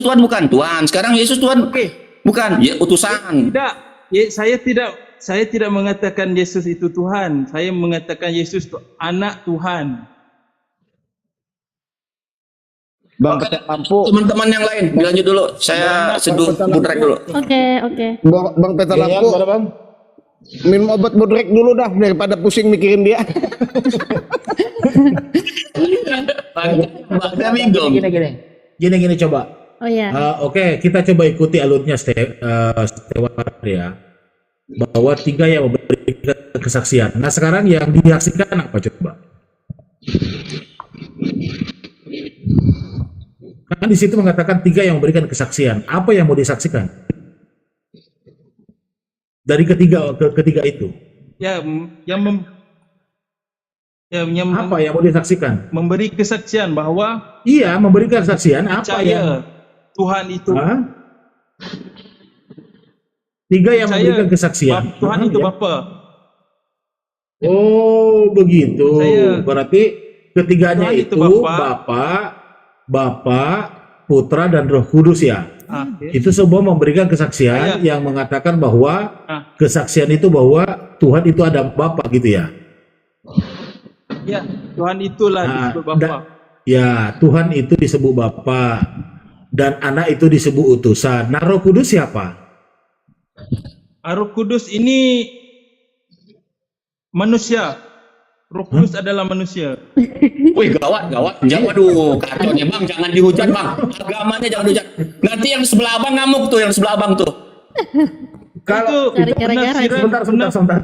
Tuhan bukan? Tuhan. Sekarang Yesus Tuhan bukan? Ya, utusan. Tidak. Saya tidak mengatakan Yesus itu Tuhan. Saya mengatakan Yesus itu anak Tuhan. Bang Peter Lampu. Teman-teman yang lain, dilanjut dulu. Saya seduh Budrek dulu. Oke. Bang Peter Lampu. Bang. Minum obat Budrek dulu dah daripada pusing mikirin dia. Gini coba. Oh ya. Oke, kita coba ikuti alurnya Stewart ya. Bahwa 3 yang memberikan kesaksian. Nah, sekarang yang disaksikan apa coba? Kan di situ mengatakan 3 yang memberikan kesaksian. Apa yang mau disaksikan? Dari ketiga itu. Apa yang mau disaksikan? Memberi kesaksian bahwa Iya, memberikan kesaksian apa percaya yang Tuhan itu 3 yang percaya memberikan kesaksian. Tuhan itu Ya. Bapa. Oh, begitu. Saya- Berarti ketiganya Tuhan itu itu Bapa. Bapa, Putra dan Roh Kudus ya. Okay. Itu semua memberikan kesaksian yang mengatakan bahwa kesaksian itu bahwa Tuhan itu ada Bapa gitu ya. Ya, Tuhan itulah disebut Bapa. Ya, Tuhan itu disebut Bapa dan Anak itu disebut utusan. Nah, Roh Kudus siapa? Roh Kudus ini manusia. Roh Kudus adalah manusia. Wih, gawat. Waduh, kacau nih Bang, jangan dihujat Bang. Agamanya jangan dihujat. Nanti yang sebelah Abang ngamuk tuh, yang sebelah Abang tuh. Kalau Cari gara-gara. sebentar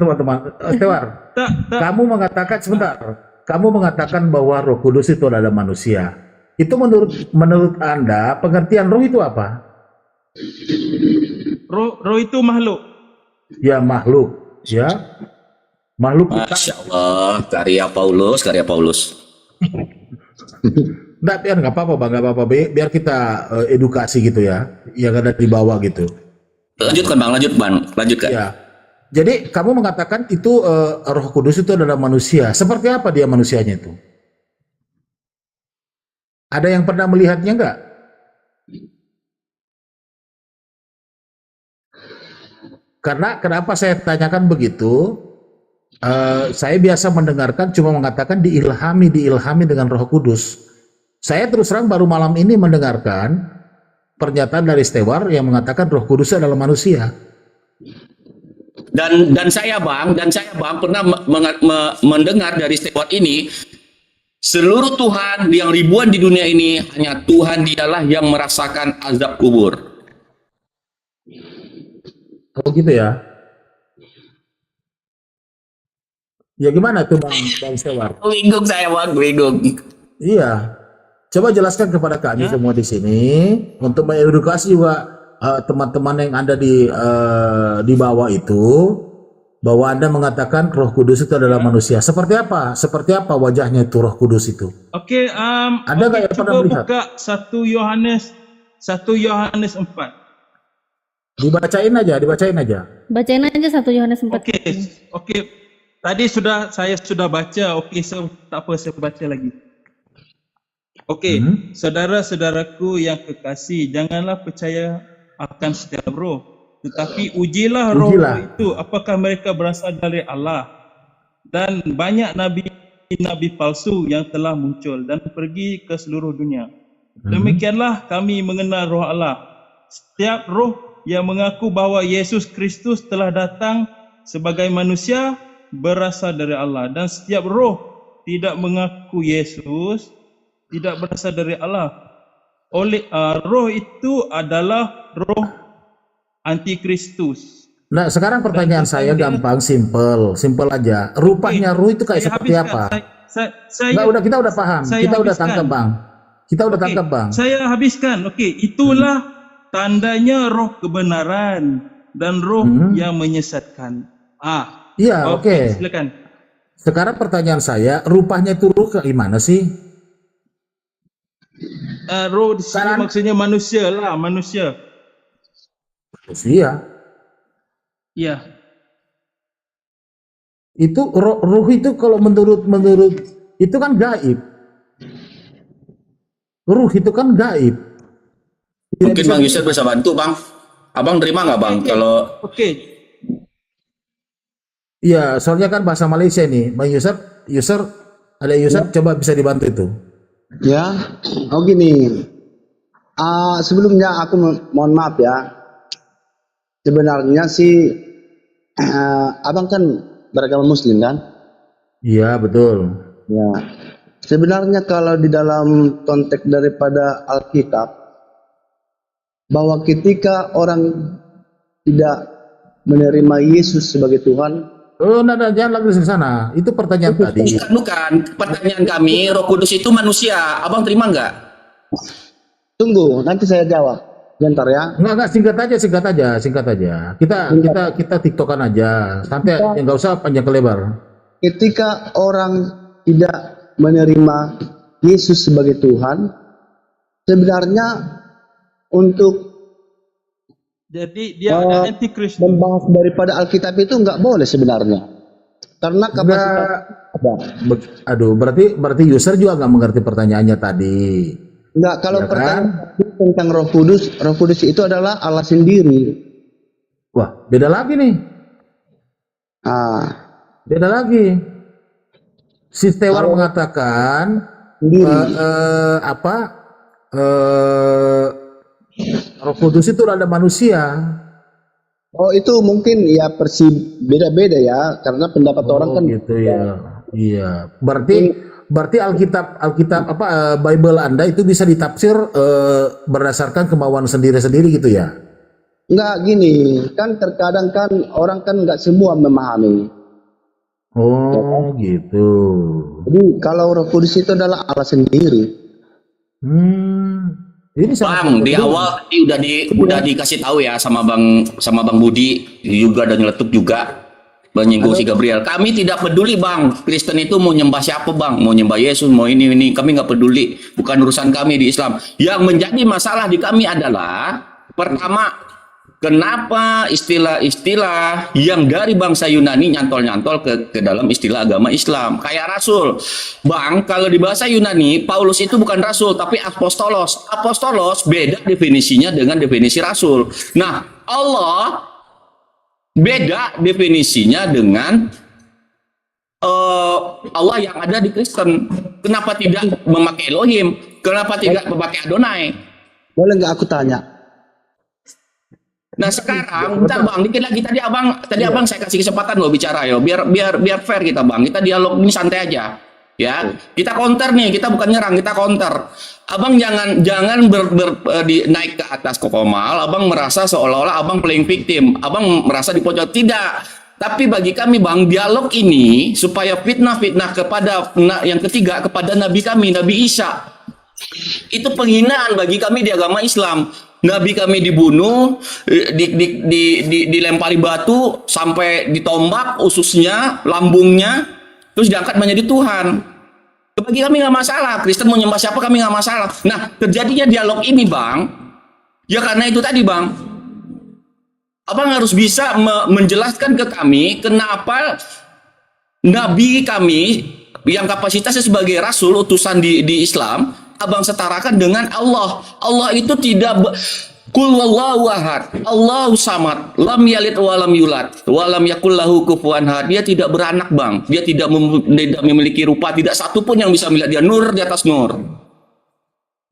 teman-teman. Stewar, Tak. kamu mengatakan sebentar. Kamu mengatakan bahwa Roh Kudus itu adalah manusia. Itu menurut Anda pengertian roh itu apa? Roh itu makhluk. Ya makhluk, ya. Makhluk kita. Masya Allah, karya Paulus. Nggak apa-apa Bang, nggak apa-apa. Biar kita edukasi gitu ya, yang ada di bawah gitu. Lanjutkan. Ya. Jadi kamu mengatakan itu Roh Kudus itu adalah manusia. Seperti apa dia manusianya itu? Ada yang pernah melihatnya nggak? Karena kenapa saya tanyakan begitu? Saya biasa mendengarkan cuma mengatakan diilhami dengan Roh Kudus. Saya terus terang baru malam ini mendengarkan pernyataan dari Stewart yang mengatakan Roh Kudus adalah manusia. Dan saya Bang pernah mendengar dari Stewart ini, seluruh Tuhan yang ribuan di dunia ini hanya Tuhan dialah yang merasakan azab kubur. Oh gitu ya. Ya gimana tuh Bang Stewart? Bingung saya Bang, bingung. Iya. Coba jelaskan kepada kami semua di sini untuk mengedukasi juga teman-teman yang ada di bawah itu bahwa Anda mengatakan Roh Kudus itu adalah manusia. Seperti apa? Seperti apa wajahnya itu Roh Kudus itu? Oke, Ada nggak yang pernah coba melihat? buka 1 Yohanes 4. Dibacain aja. Bacain aja 1 Yohanes 4. Oke. Tadi saya sudah baca. Oke, tak apa saya baca lagi. Oke, saudara-saudaraku yang kekasih, janganlah percaya akan setiap roh, tetapi ujilah roh itu apakah mereka berasal dari Allah. Dan banyak nabi palsu yang telah muncul dan pergi ke seluruh dunia. Demikianlah kami mengenal roh Allah. Setiap roh yang mengaku bahwa Yesus Kristus telah datang sebagai manusia berasal dari Allah, dan setiap roh tidak mengaku Yesus tidak berasal dari Allah. Roh itu adalah roh antikristus. Nah, sekarang pertanyaan saya gampang, simple aja. Rupanya roh itu kayak seperti apa? Kita udah paham. Kita udah tangkap, Bang. Saya habiskan. Oke, itulah tandanya roh kebenaran dan roh yang menyesatkan. Iya, oke. Silakan. Sekarang pertanyaan saya, rupanya itu roh kayak gimana sih? Roh di sini maksudnya manusia lah, manusia. Iya. Iya. Itu roh itu kalau menurut itu kan gaib. Ruh itu kan gaib. Tidak Mungkin bisa Bang Yusuf bisa bantu Bang. Abang terima nggak Bang kalau Oke. Iya, soalnya kan bahasa Malaysia nih. Bang Yusuf, ada Yusuf, coba bisa dibantu itu. Ya, oh gini. Sebelumnya aku mohon maaf ya. Sebenarnya sih abang kan beragama Muslim kan? Iya, betul. Ya. Sebenarnya kalau di dalam konteks daripada Alkitab, bahwa ketika orang tidak menerima Yesus sebagai Tuhan, Oh, nah, jangan lagi ke sana. Itu pertanyaan tadi. bukan pertanyaan kami, Roh Kudus itu manusia. Abang terima nggak? tunggu, nanti saya jawab. Bentar ya. Enggak, singkat aja. Kita tiktokan aja. Santai, nggak usah panjang ke lebar. Ketika orang tidak menerima Yesus sebagai Tuhan, sebenarnya untuk Jadi dia ada antikristus. membahas daripada Alkitab itu nggak boleh sebenarnya, karena kapasitas ada. Aduh, berarti user juga nggak mengerti pertanyaannya tadi. Nggak, kalau Ya kan? pertanyaan tentang Roh Kudus itu adalah Allah sendiri. Wah, beda lagi nih. Beda lagi. Si Stewar mengatakan Sendiri. Roh Kudus itu ada manusia. Oh, itu mungkin ya beda-beda ya, karena pendapat orang kan Gitu ya. Iya. Berarti Alkitab Bible Anda itu bisa ditafsir berdasarkan kemauan sendiri-sendiri gitu ya. nggak gini, kan terkadang kan orang kan nggak semua memahami. Oh, gitu. Jadi kalau Roh Kudus itu adalah Allah sendiri. Ini sangat Bang, di penting. awal tadi udah dikasih tahu ya sama Bang Budi juga ada nyeletuk juga menyinggung si Gabriel. Kami tidak peduli Bang, Kristen itu mau nyembah siapa Bang, mau nyembah Yesus, mau ini, kami nggak peduli, bukan urusan kami di Islam. Yang menjadi masalah di kami adalah pertama, kenapa istilah-istilah yang dari bangsa Yunani nyantol-nyantol ke dalam istilah agama Islam? Kayak rasul. Bang, kalau di bahasa Yunani, Paulus itu bukan rasul, tapi apostolos. Apostolos beda definisinya dengan definisi rasul. Nah, Allah beda definisinya dengan Allah yang ada di Kristen. Kenapa tidak memakai Elohim? Kenapa tidak memakai Adonai? Boleh nggak aku tanya? Nah sekarang, bentar Bang, dikit lagi tadi abang saya kasih kesempatan loh bicara yo, biar fair kita Bang, kita dialog ini santai aja, ya. Kita counter nih, kita bukan nyerang, kita counter. Abang jangan naik ke atas kokomal, abang merasa seolah-olah abang playing victim, abang merasa dipojok, tidak. Tapi bagi kami Bang, dialog ini supaya fitnah-fitnah kepada yang ketiga kepada Nabi kami, Nabi Isa, itu penghinaan bagi kami di agama Islam. Nabi kami dibunuh, dilempari batu sampai ditombak ususnya, lambungnya, terus diangkat menjadi Tuhan. Bagi kami nggak masalah. Kristen mau nyembah siapa kami nggak masalah. Nah, terjadinya dialog ini Bang, ya karena itu tadi Bang, Abang harus bisa menjelaskan ke kami kenapa Nabi kami yang kapasitasnya sebagai Rasul, utusan di Islam, Abang setarakan dengan Allah. Allah itu tidak Qul wallahu ahad, Allahu samad, lam yalid wa lam yulad, wa lam yakul lahu kufuwan ahad. Dia tidak beranak Bang, dia tidak memiliki rupa, tidak satu pun yang bisa melihat dia, nur di atas nur.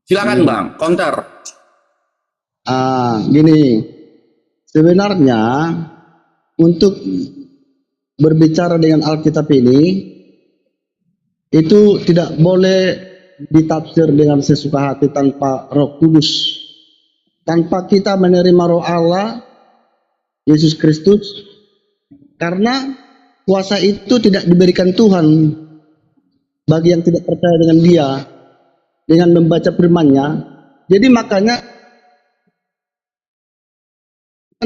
Silakan Bang, counter. Gini, sebenarnya untuk berbicara dengan Alkitab ini itu tidak boleh ditafsir dengan sesuka hati tanpa Roh Kudus, tanpa kita menerima Roh Allah Yesus Kristus, karena kuasa itu tidak diberikan Tuhan bagi yang tidak percaya dengan Dia dengan membaca firman-Nya. Jadi makanya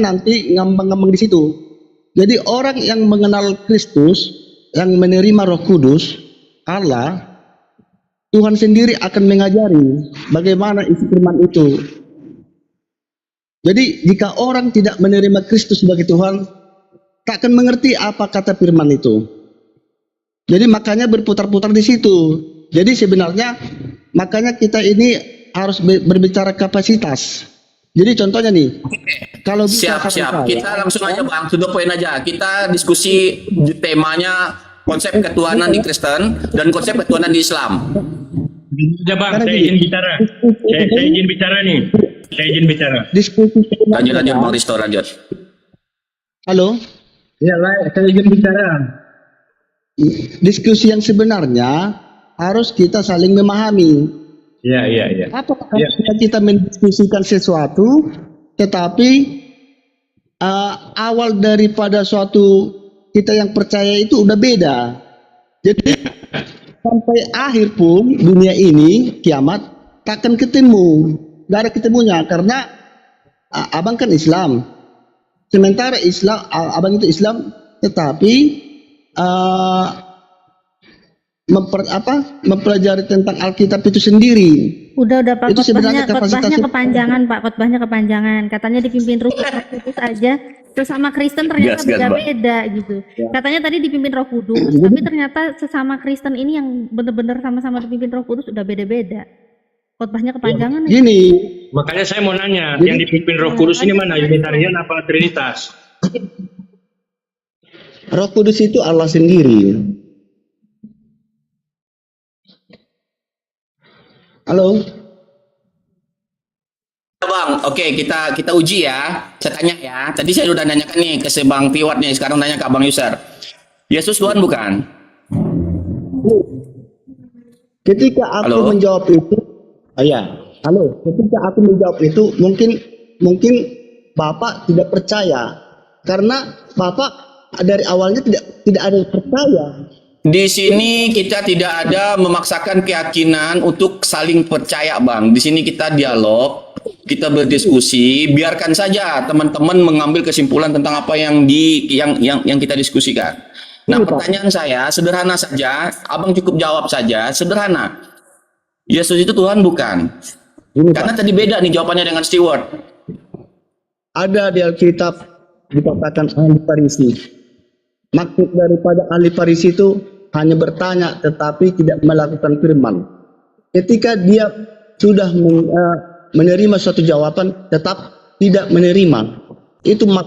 nanti ngambang-ngambang di situ. Jadi orang yang mengenal Kristus, yang menerima Roh Kudus Allah, Tuhan sendiri akan mengajari bagaimana isi firman itu. Jadi jika orang tidak menerima Kristus sebagai Tuhan, tak akan mengerti apa kata firman itu. Jadi makanya berputar-putar di situ. Jadi sebenarnya makanya kita ini harus berbicara kapasitas. Jadi contohnya nih, kalau bisa Siap, kata siap. saya, Kita langsung aja Bang, to the point aja. Kita diskusi di temanya konsep ketuhanan di Kristen dan konsep ketuhanan di Islam. Ya bang, Karena saya gini, izin bicara. Saya izin bicara nih. Saya izin bicara. diskusi Lanjut Bang Risto, lanjut. halo, Ya lah, saya izin bicara. diskusi yang sebenarnya harus kita saling memahami. Ya. Apa kalau kita mendiskusikan sesuatu, tetapi awal daripada suatu kita yang percaya itu udah beda. Jadi sampai akhir pun dunia ini kiamat takkan ketemu, gak ada ketemunya karena abang kan Islam. Sementara Islam, abang itu Islam, tetapi mempelajari tentang Alkitab itu sendiri. Udah Pak, Itu sebenarnya khotbahnya kapasitas- kepanjangan Pak, khotbahnya kepanjangan. Katanya dipimpin Roh Kudus aja. Sesama Kristen ternyata Gas, Bang. beda-beda gitu. Katanya tadi dipimpin Roh Kudus, tapi ternyata sesama Kristen ini yang benar-benar sama-sama dipimpin Roh Kudus udah beda-beda. Khotbahnya kepanjangan. Gini, Makanya saya mau nanya, yang dipimpin Roh Kudus ini mana? Unitarian apa Trinitas? Roh Kudus itu Allah sendiri. Halo, Bang, oke kita uji ya. Saya tanya ya. Tadi saya udah nanyakan nih ke si Bang Tiwat nih. Sekarang nanya ke Bang Yusar. Yesus Tuhan bukan? ketika aku Halo? menjawab itu, halo, ketika aku menjawab itu, mungkin Bapak tidak percaya karena Bapak dari awalnya tidak ada yang percaya. Di sini kita tidak ada memaksakan keyakinan untuk saling percaya, Bang. Di sini kita dialog, kita berdiskusi, biarkan saja teman-teman mengambil kesimpulan tentang apa yang kita diskusikan. Nah, pertanyaan saya sederhana saja, Abang cukup jawab saja, sederhana. Yesus itu Tuhan bukan? Ini, Karena tadi beda nih jawabannya dengan Stewart. ada di Alkitab dikatakan ahli Farisi. Maksud daripada ahli Farisi itu hanya bertanya tetapi tidak melakukan firman. Ketika dia sudah menerima suatu jawaban tetap tidak menerima. Itu yang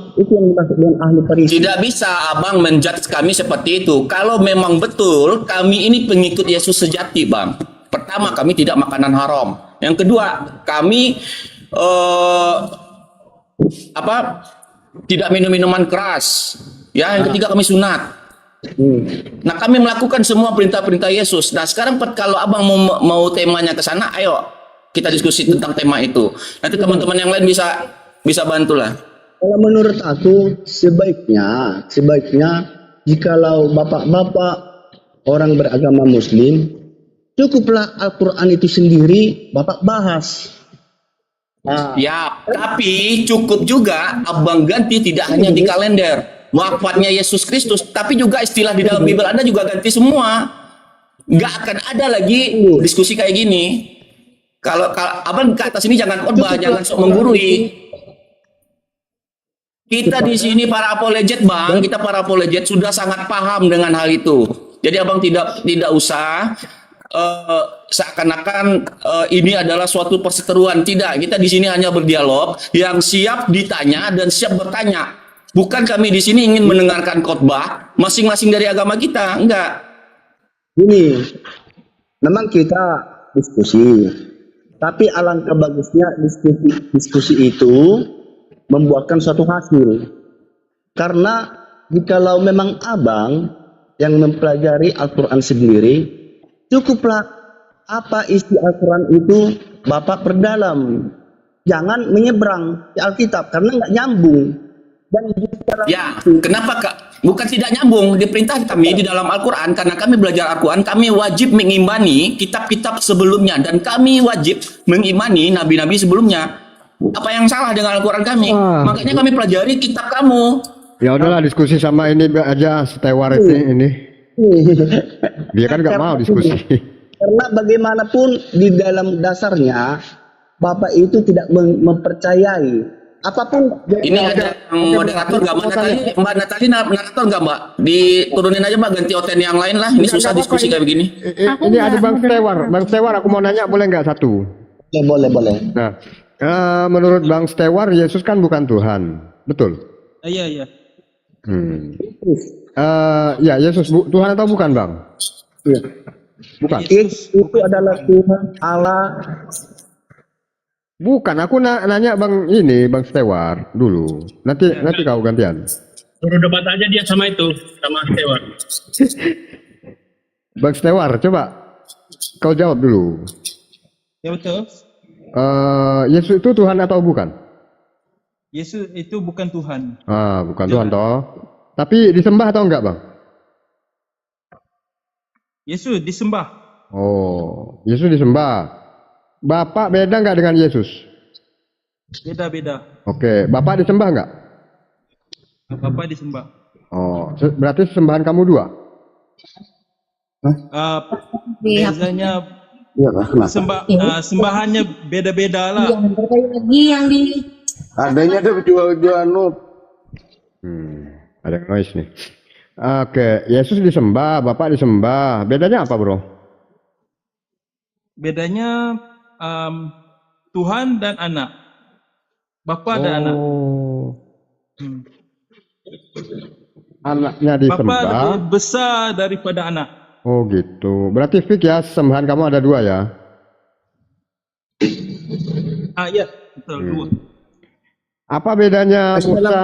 dimaksud dengan ahli Farisi. Tidak bisa Abang menjudge kami seperti itu. Kalau memang betul kami ini pengikut Yesus sejati, Bang. Pertama, kami tidak makanan haram. Yang kedua, kami tidak minum minuman keras. Ya, yang ketiga kami sunat. Nah, kami melakukan semua perintah-perintah Yesus. Nah, sekarang kalau Abang mau temanya ke sana, ayo kita diskusi tentang tema itu. Nanti teman-teman yang lain bisa bantulah. Kalau menurut aku sebaiknya jikalau bapak-bapak orang beragama Muslim, cukuplah Al-Quran itu sendiri bapak bahas. Ya, tapi cukup juga Abang ganti tidak hanya di kalender wafatnya Yesus Kristus, tapi juga istilah di dalam Bible Anda juga ganti semua. Nggak akan ada lagi diskusi kayak gini. Kalau Abang ke atas ini jangan khotbah, jangan sok menggurui. Kita di sini para apologet, Bang, kita para apologet sudah sangat paham dengan hal itu. Jadi Abang tidak usah seakan-akan ini adalah suatu perseteruan. Tidak, kita di sini hanya berdialog yang siap ditanya dan siap bertanya. Bukan kami di sini ingin mendengarkan khotbah masing-masing dari agama kita, enggak. Ini memang kita diskusi, tapi alangkah bagusnya diskusi itu membuahkan suatu hasil. Karena jikalau memang abang yang mempelajari Al-Quran sendiri, cukuplah apa isi Al-Quran itu bapak perdalam. Jangan menyeberang di Alkitab karena nggak nyambung. Dan Ya, kenapa Kak? Bukan tidak nyambung. Diperintah kami di dalam Al-Quran, karena kami belajar Al-Quran, kami wajib mengimani kitab-kitab sebelumnya. Dan kami wajib mengimani nabi-nabi sebelumnya. Apa yang salah dengan Al-Quran kami? Makanya kami pelajari kitab kamu. Ya udahlah diskusi sama ini aja Stewart ini. Dia kan nggak mau diskusi. Karena bagaimanapun di dalam dasarnya Bapak itu tidak mempercayai apapun. Ini ada moderator nggak Mbak Natali narator nggak Mbak? Diturunin aja Mbak, ganti oten yang lain lah. Ini susah diskusi kayak begini. Ini ada Bang Stewart. Bang Stewart, aku mau nanya boleh nggak satu? Boleh. Nah, Menurut Bang Stewar, Yesus kan bukan Tuhan, betul? Iya, iya. Ya, Yesus Tuhan atau bukan, Bang? Iya. Bukan. Yesus Itu adalah Tuhan Allah. Bukan, aku nanya Bang Bang Stewar dulu. Nanti kau gantian. Suruh debat aja dia sama itu, sama Stewart. Bang Stewar, coba kau jawab dulu. Ya betul. Yesus itu Tuhan atau bukan? Yesus itu bukan Tuhan. Bukan Tuhan toh. Tapi disembah atau enggak, Bang? Yesus disembah. Oh, Yesus disembah. Bapak beda enggak dengan Yesus? Beda-beda. Oke, Bapak disembah enggak? Bapa disembah. Oh, berarti sembahan kamu dua? Biasanya Iya, kenapa? sembahannya beda-beda lah. Adanya ada jual-jual Ada noise nih. Oke, Yesus disembah, Bapak disembah. Bedanya apa, Bro? Bedanya Tuhan dan anak. Bapa dan anak. Anaknya Bapa disembah. lebih besar daripada anak. Oh gitu. Berarti fix ya, sembahan kamu ada dua ya? Ya, betul. Dua. Apa bedanya Musa?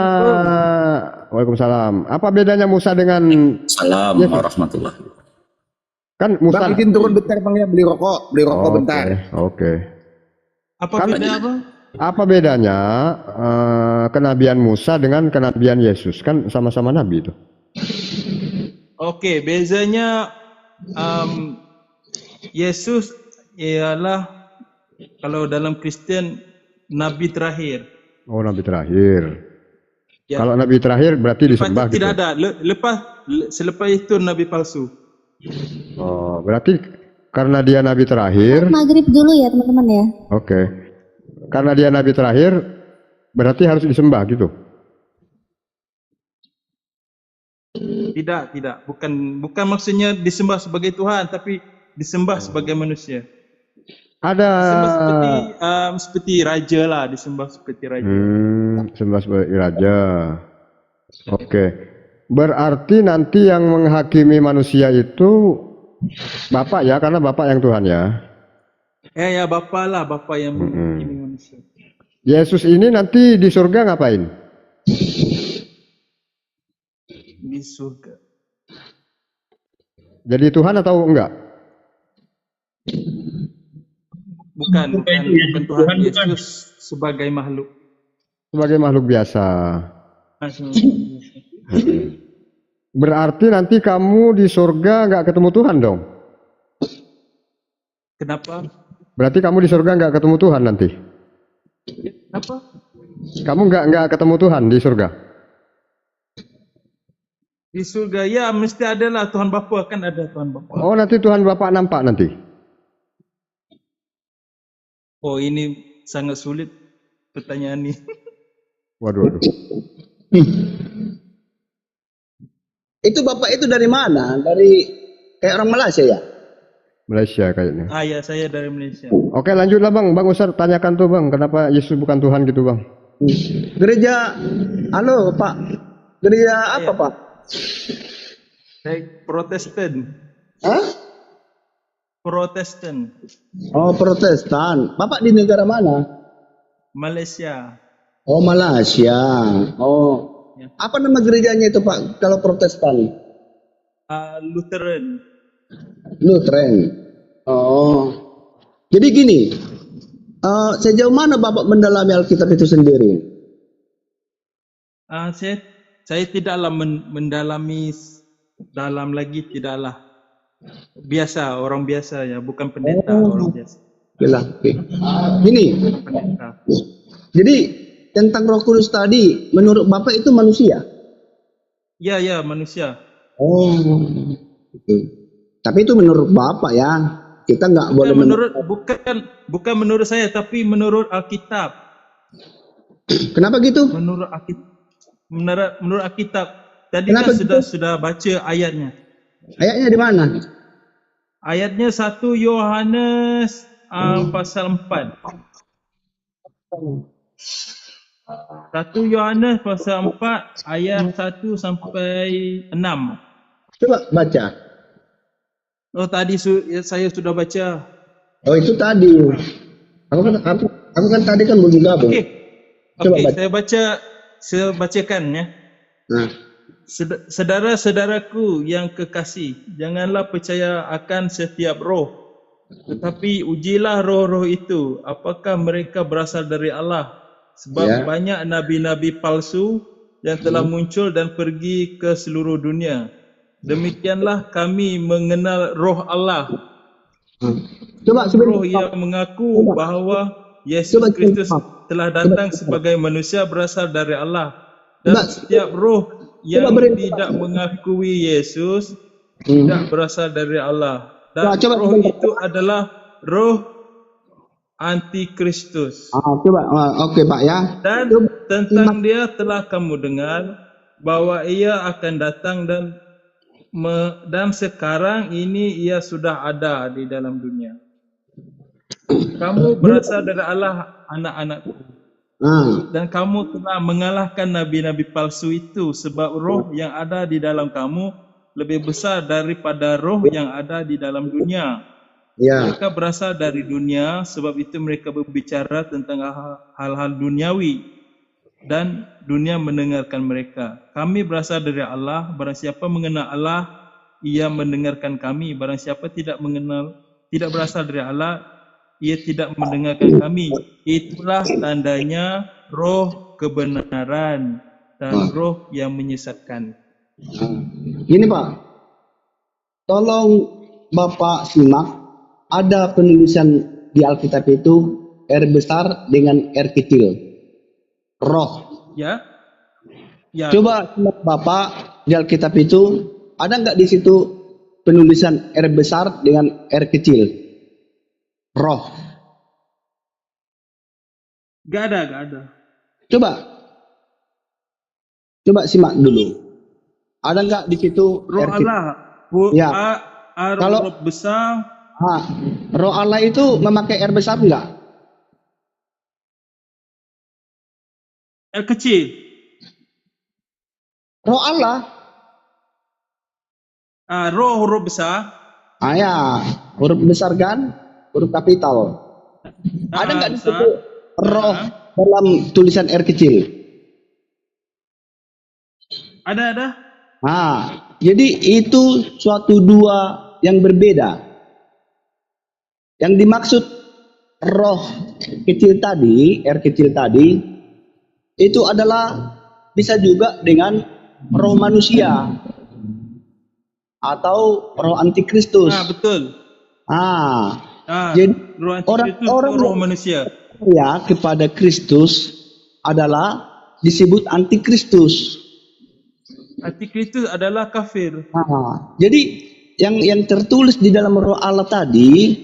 Waalaikumsalam. Apa bedanya Musa dengan Salam warahmatullahi. kan Musa? Bang, izin turun bentar Bang ya, beli rokok bentar. Oke. Apa beda apa? Apa bedanya kenabian Musa dengan kenabian Yesus? Kan sama-sama nabi itu. Oke, bezanya Yesus ialah kalau dalam Kristen nabi terakhir. Oh, nabi terakhir. Ya. Kalau nabi terakhir berarti disembah gitu. Tidak ada. Selepas itu nabi palsu. Oh, berarti karena dia nabi terakhir. Maghrib dulu ya teman-teman ya. Oke. Karena dia nabi terakhir berarti harus disembah gitu. Tidak. Bukan maksudnya disembah sebagai Tuhan, tapi disembah sebagai manusia. Ada Disembah seperti raja lah, disembah seperti raja. sembah sebagai raja. Oke. Berarti nanti yang menghakimi manusia itu Bapak ya, karena Bapak yang Tuhan ya. Ya Bapa lah, Bapa yang menghakimi manusia. Yesus ini nanti di surga ngapain? Di surga. Jadi Tuhan atau enggak? Bukan Tuhan. Yesus sebagai makhluk. Sebagai makhluk biasa. Berarti nanti kamu di surga nggak ketemu Tuhan dong? Kenapa? Berarti kamu di surga nggak ketemu Tuhan nanti? Kenapa? Kamu nggak ketemu Tuhan di surga? Di surga ya mesti ada lah Tuhan Bapa, kan ada Tuhan Bapa. Oh, nanti Tuhan Bapak nampak nanti? Oh, ini sangat sulit pertanyaan ini. Waduh. Itu Bapak itu dari mana? Dari kayak orang Malaysia ya? Malaysia kayaknya. Ya, saya dari Malaysia. Oke, lanjutlah Bang. Bang Ustaz tanyakan tuh Bang, kenapa Yesus bukan Tuhan gitu Bang? Gereja, halo Pak. Gereja apa Pak? Saya Protestan. Hah? Protestan. Oh, Protestan. Bapak di negara mana? Malaysia. Oh, Malaysia. Oh. Ya. Apa nama gerejanya itu Pak kalau Protestan? Lutheran. Lutheran. Oh. Jadi gini, sejauh mana Bapak mendalami Alkitab itu sendiri? Saya tidaklah mendalami dalam lagi, tidaklah. Biasa, orang biasa ya, bukan pendeta, orang biasa. Oke. Gini, Pendeta. jadi tentang Roh Kudus tadi, menurut Bapak itu manusia? Ya, manusia. Oh. Oke. Tapi itu menurut Bapak ya. Kita nggak boleh Bukan menurut saya, tapi menurut Alkitab. Kenapa gitu? Menurut Alkitab. Tadi Kenapa kan gitu? sudah baca ayatnya. Ayatnya di mana? Ayatnya 1 Yohanes pasal 4. 1 Yohanes pasal 4 ayat 1 sampai 6. Coba baca. Oh tadi saya sudah baca. Oh itu tadi. Aku kan tadi kan belum gabung. Okey. Coba Okey, baca. saya bacakan ya. Nah, Saudara-saudaraku yang kekasih, janganlah percaya akan setiap roh, tetapi ujilah roh-roh itu, apakah mereka berasal dari Allah. Sebab Ya. banyak nabi-nabi palsu yang telah muncul dan pergi ke seluruh dunia. Demikianlah kami mengenal roh Allah. Coba Roh sebentar. yang mengaku bahawa Yesus Coba Kristus sebentar. telah datang sebagai manusia berasal dari Allah. Dan Coba. setiap roh yang berhenti, tidak mengakui Yesus Hmm. tidak berasal dari Allah. Dan Nah, coba roh sebentar. itu adalah roh antikristus. Coba. Oke Pak ya. Dan tentang dia telah kamu dengar bahwa ia akan datang dan sekarang ini ia sudah ada di dalam dunia. Kamu berasal dari Allah, anak-anakku. Dan kamu telah mengalahkan nabi-nabi palsu itu, sebab roh yang ada di dalam kamu lebih besar daripada roh yang ada di dalam dunia. Ya. Mereka berasal dari dunia, sebab itu mereka berbicara tentang hal-hal duniawi dan dunia mendengarkan mereka. Kami berasal dari Allah, barang siapa mengenal Allah, ia mendengarkan kami. Barang siapa tidak berasal dari Allah, ia tidak mendengarkan kami. Itulah tandanya roh kebenaran dan roh yang menyesatkan. Gini Pak, tolong Bapak simak. Ada penulisan di Alkitab itu R besar dengan R kecil. Roh. Ya? Ya. Coba simak Bapak di Alkitab itu ada nggak di situ penulisan R besar dengan R kecil? Roh. Gak ada. Coba simak dulu. Ada nggak di situ Roh R kecil? Allah. Ya. Kalau roh besar. Roh Allah itu memakai R besar nggak? R kecil. Roh Allah. Roh besar. Ya, huruf besar kan? Huruf kapital. Ada nggak di situ roh dalam tulisan R kecil? Ada. Jadi itu suatu dua yang berbeda. Yang dimaksud roh kecil tadi, R kecil tadi, itu adalah bisa juga dengan roh manusia atau roh antikristus. Betul. Jadi roh antikristus itu roh manusia. Ya, kepada Kristus adalah disebut antikristus. Antikristus adalah kafir. Jadi yang tertulis di dalam roh Allah tadi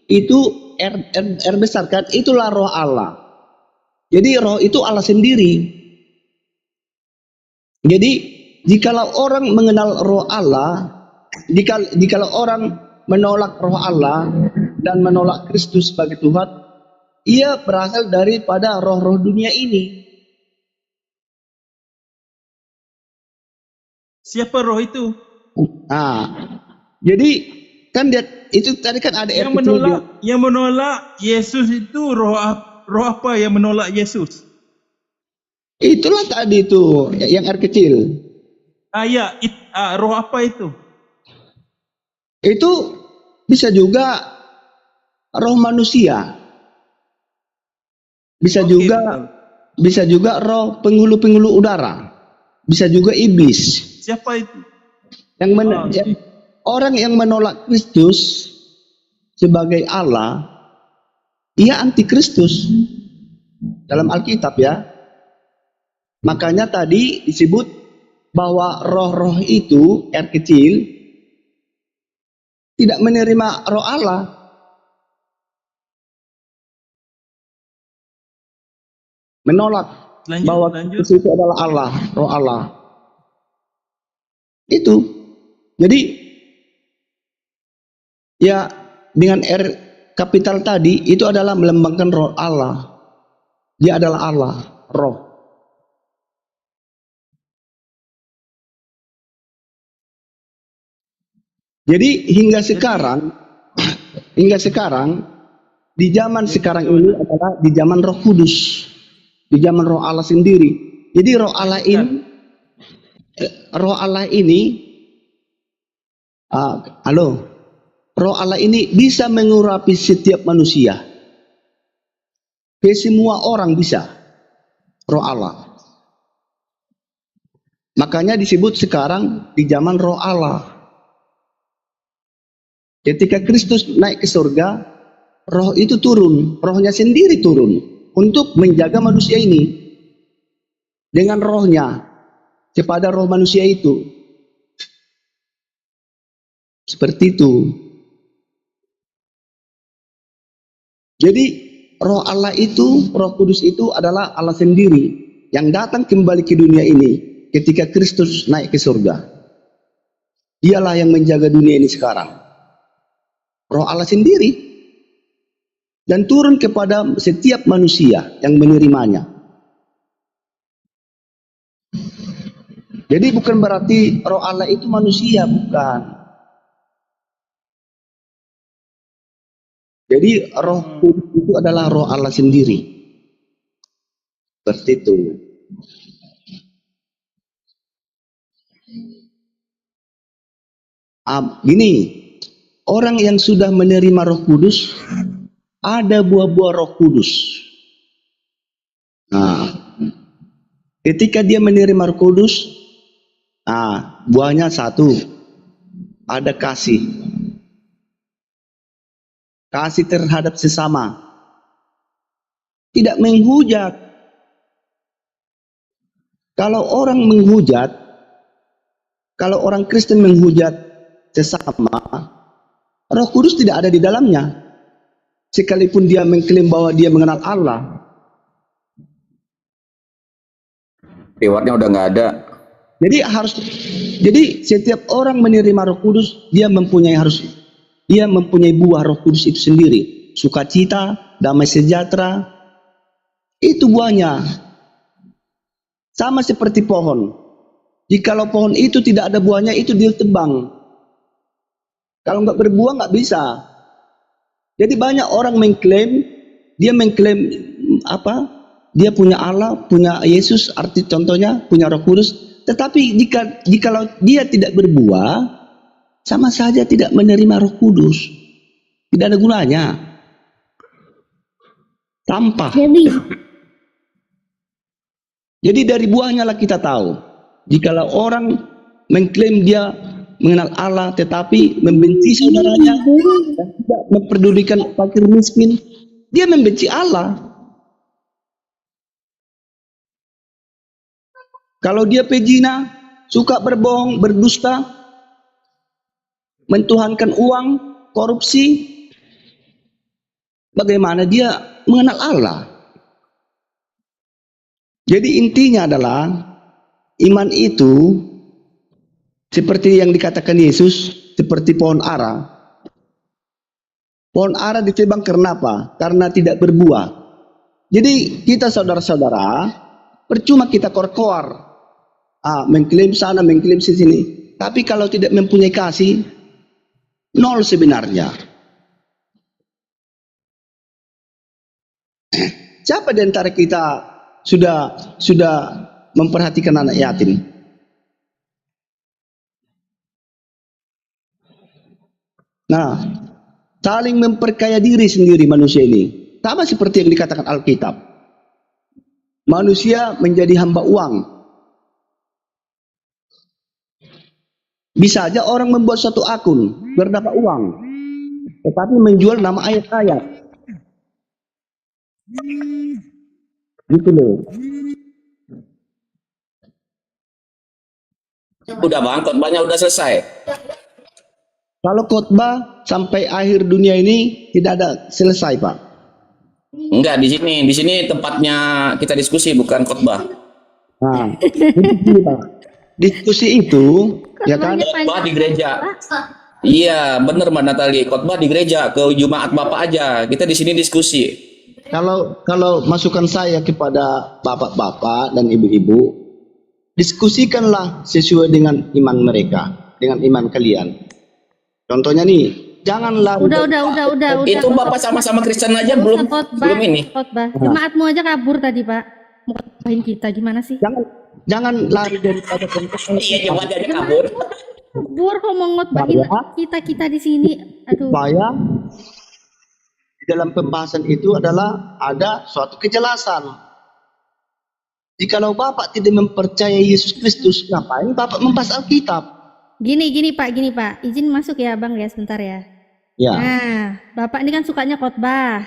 itu R besar kan, itulah roh Allah. Jadi roh itu Allah sendiri. Jadi jikalau orang mengenal roh Allah, jikalau orang menolak roh Allah dan menolak Kristus sebagai Tuhan, ia berasal daripada roh-roh dunia ini. Siapa roh itu? Jadi kan dia itu tadi kan ada yang menolak Yesus itu roh apa yang menolak Yesus? Itulah tadi itu yang R kecil. Roh apa itu? Itu bisa juga roh manusia. Bisa juga roh penghulu-penghulu udara. Bisa juga iblis. Siapa itu? Orang yang menolak Kristus sebagai Allah, ia antikristus dalam Alkitab ya. Makanya tadi disebut bahwa roh-roh itu R kecil tidak menerima roh Allah. Menolak bahwa Kristus itu adalah Allah, roh Allah. Itu. Jadi ya dengan R kapital tadi itu adalah melambangkan roh Allah. Dia adalah Allah, roh. Jadi hingga sekarang di zaman sekarang ini adalah di zaman Roh Kudus, di zaman Roh Allah sendiri. Jadi Roh Allah ini, Roh Allah ini bisa mengurapi setiap manusia. Ke semua orang bisa, Roh Allah. Makanya disebut sekarang di zaman Roh Allah. Ketika Kristus naik ke surga, roh itu turun, rohnya sendiri turun untuk menjaga manusia ini dengan rohnya kepada roh manusia itu. Seperti itu. Jadi roh Allah itu, Roh Kudus itu adalah Allah sendiri yang datang kembali ke dunia ini ketika Kristus naik ke surga. Dialah yang menjaga dunia ini sekarang. Roh Allah sendiri, dan turun kepada setiap manusia yang menerimanya. Jadi bukan berarti roh Allah itu manusia, bukan. Jadi roh Kudus itu adalah roh Allah sendiri. Seperti itu. Gini, orang yang sudah menerima Roh Kudus, ada buah-buah Roh Kudus. Nah, ketika dia menerima Roh Kudus, buahnya satu, ada kasih. Kasih terhadap sesama. Tidak menghujat. Kalau orang menghujat, kalau orang Kristen menghujat sesama, Roh Kudus tidak ada di dalamnya. Sekalipun dia mengklaim bahwa dia mengenal Allah, Rewardnya udah nggak ada. Jadi setiap orang menerima Roh Kudus, dia mempunyai buah Roh Kudus itu sendiri. Sukacita, damai sejahtera, itu buahnya. Sama seperti pohon. Jikalau pohon itu tidak ada buahnya, itu dia tebang. Kalau nggak berbuah nggak bisa. Jadi banyak orang mengklaim apa? Dia punya Allah, punya Yesus, arti contohnya punya Roh Kudus. Tetapi jikalau dia tidak berbuah, sama saja tidak menerima Roh Kudus. Tidak ada gunanya. Sampah. Jadi dari buahnya lah kita tahu. Jikalau orang mengklaim dia mengenal Allah tetapi membenci saudaranya dan tidak memperdulikan fakir miskin, dia membenci Allah. Kalau dia pezina, suka berbohong, berdusta, mentuhankan uang, korupsi, bagaimana dia mengenal Allah? Jadi intinya adalah iman itu seperti yang dikatakan Yesus, seperti pohon ara. Pohon ara ditebang karena apa? Karena tidak berbuah. Jadi kita saudara-saudara, percuma kita kor-kor, mengklaim sana, mengklaim sini. Tapi kalau tidak mempunyai kasih, nol sebenarnya. Siapa di antara kita sudah memperhatikan anak yatim? Nah, saling memperkaya diri sendiri manusia ini. Sama seperti yang dikatakan Alkitab. Manusia menjadi hamba uang. Bisa aja orang membuat suatu akun, berdapat uang. Tetapi menjual nama ayat-ayat. Gitu loh. Udah bang, khotbahnya udah selesai. Kalau khotbah sampai akhir dunia ini tidak ada selesai, Pak. Enggak, di sini tempatnya kita diskusi, bukan khotbah. Nah, ini, Pak. Diskusi itu, ya kan? Khotbah di gereja. Iya, bener Mbak Natali. Khotbah di gereja, ke Jumat Bapak aja. Kita di sini diskusi. kalau masukan saya kepada bapak-bapak dan ibu-ibu, diskusikanlah sesuai dengan iman mereka, dengan iman kalian. Contohnya nih, jangan lari. Udah. Itu Bapak sama-sama Kristen aja belum ini. Khotbah. Jemaatmu aja kabur tadi, Pak. Mau khotbahin kita gimana sih? Jangan lari daripada konteks. Iya, jemaat aja kabur. Kabur kok mau ngotbahin kita di sini. Aduh. Supaya di dalam pembahasan itu adalah ada suatu kejelasan. Jikalau Bapak tidak mempercayai Yesus Kristus, ngapain Bapak membahas Alkitab? Gini Pak. Izin masuk ya, Bang ya, sebentar ya. Ya. Nah, Bapak ini kan sukanya khotbah.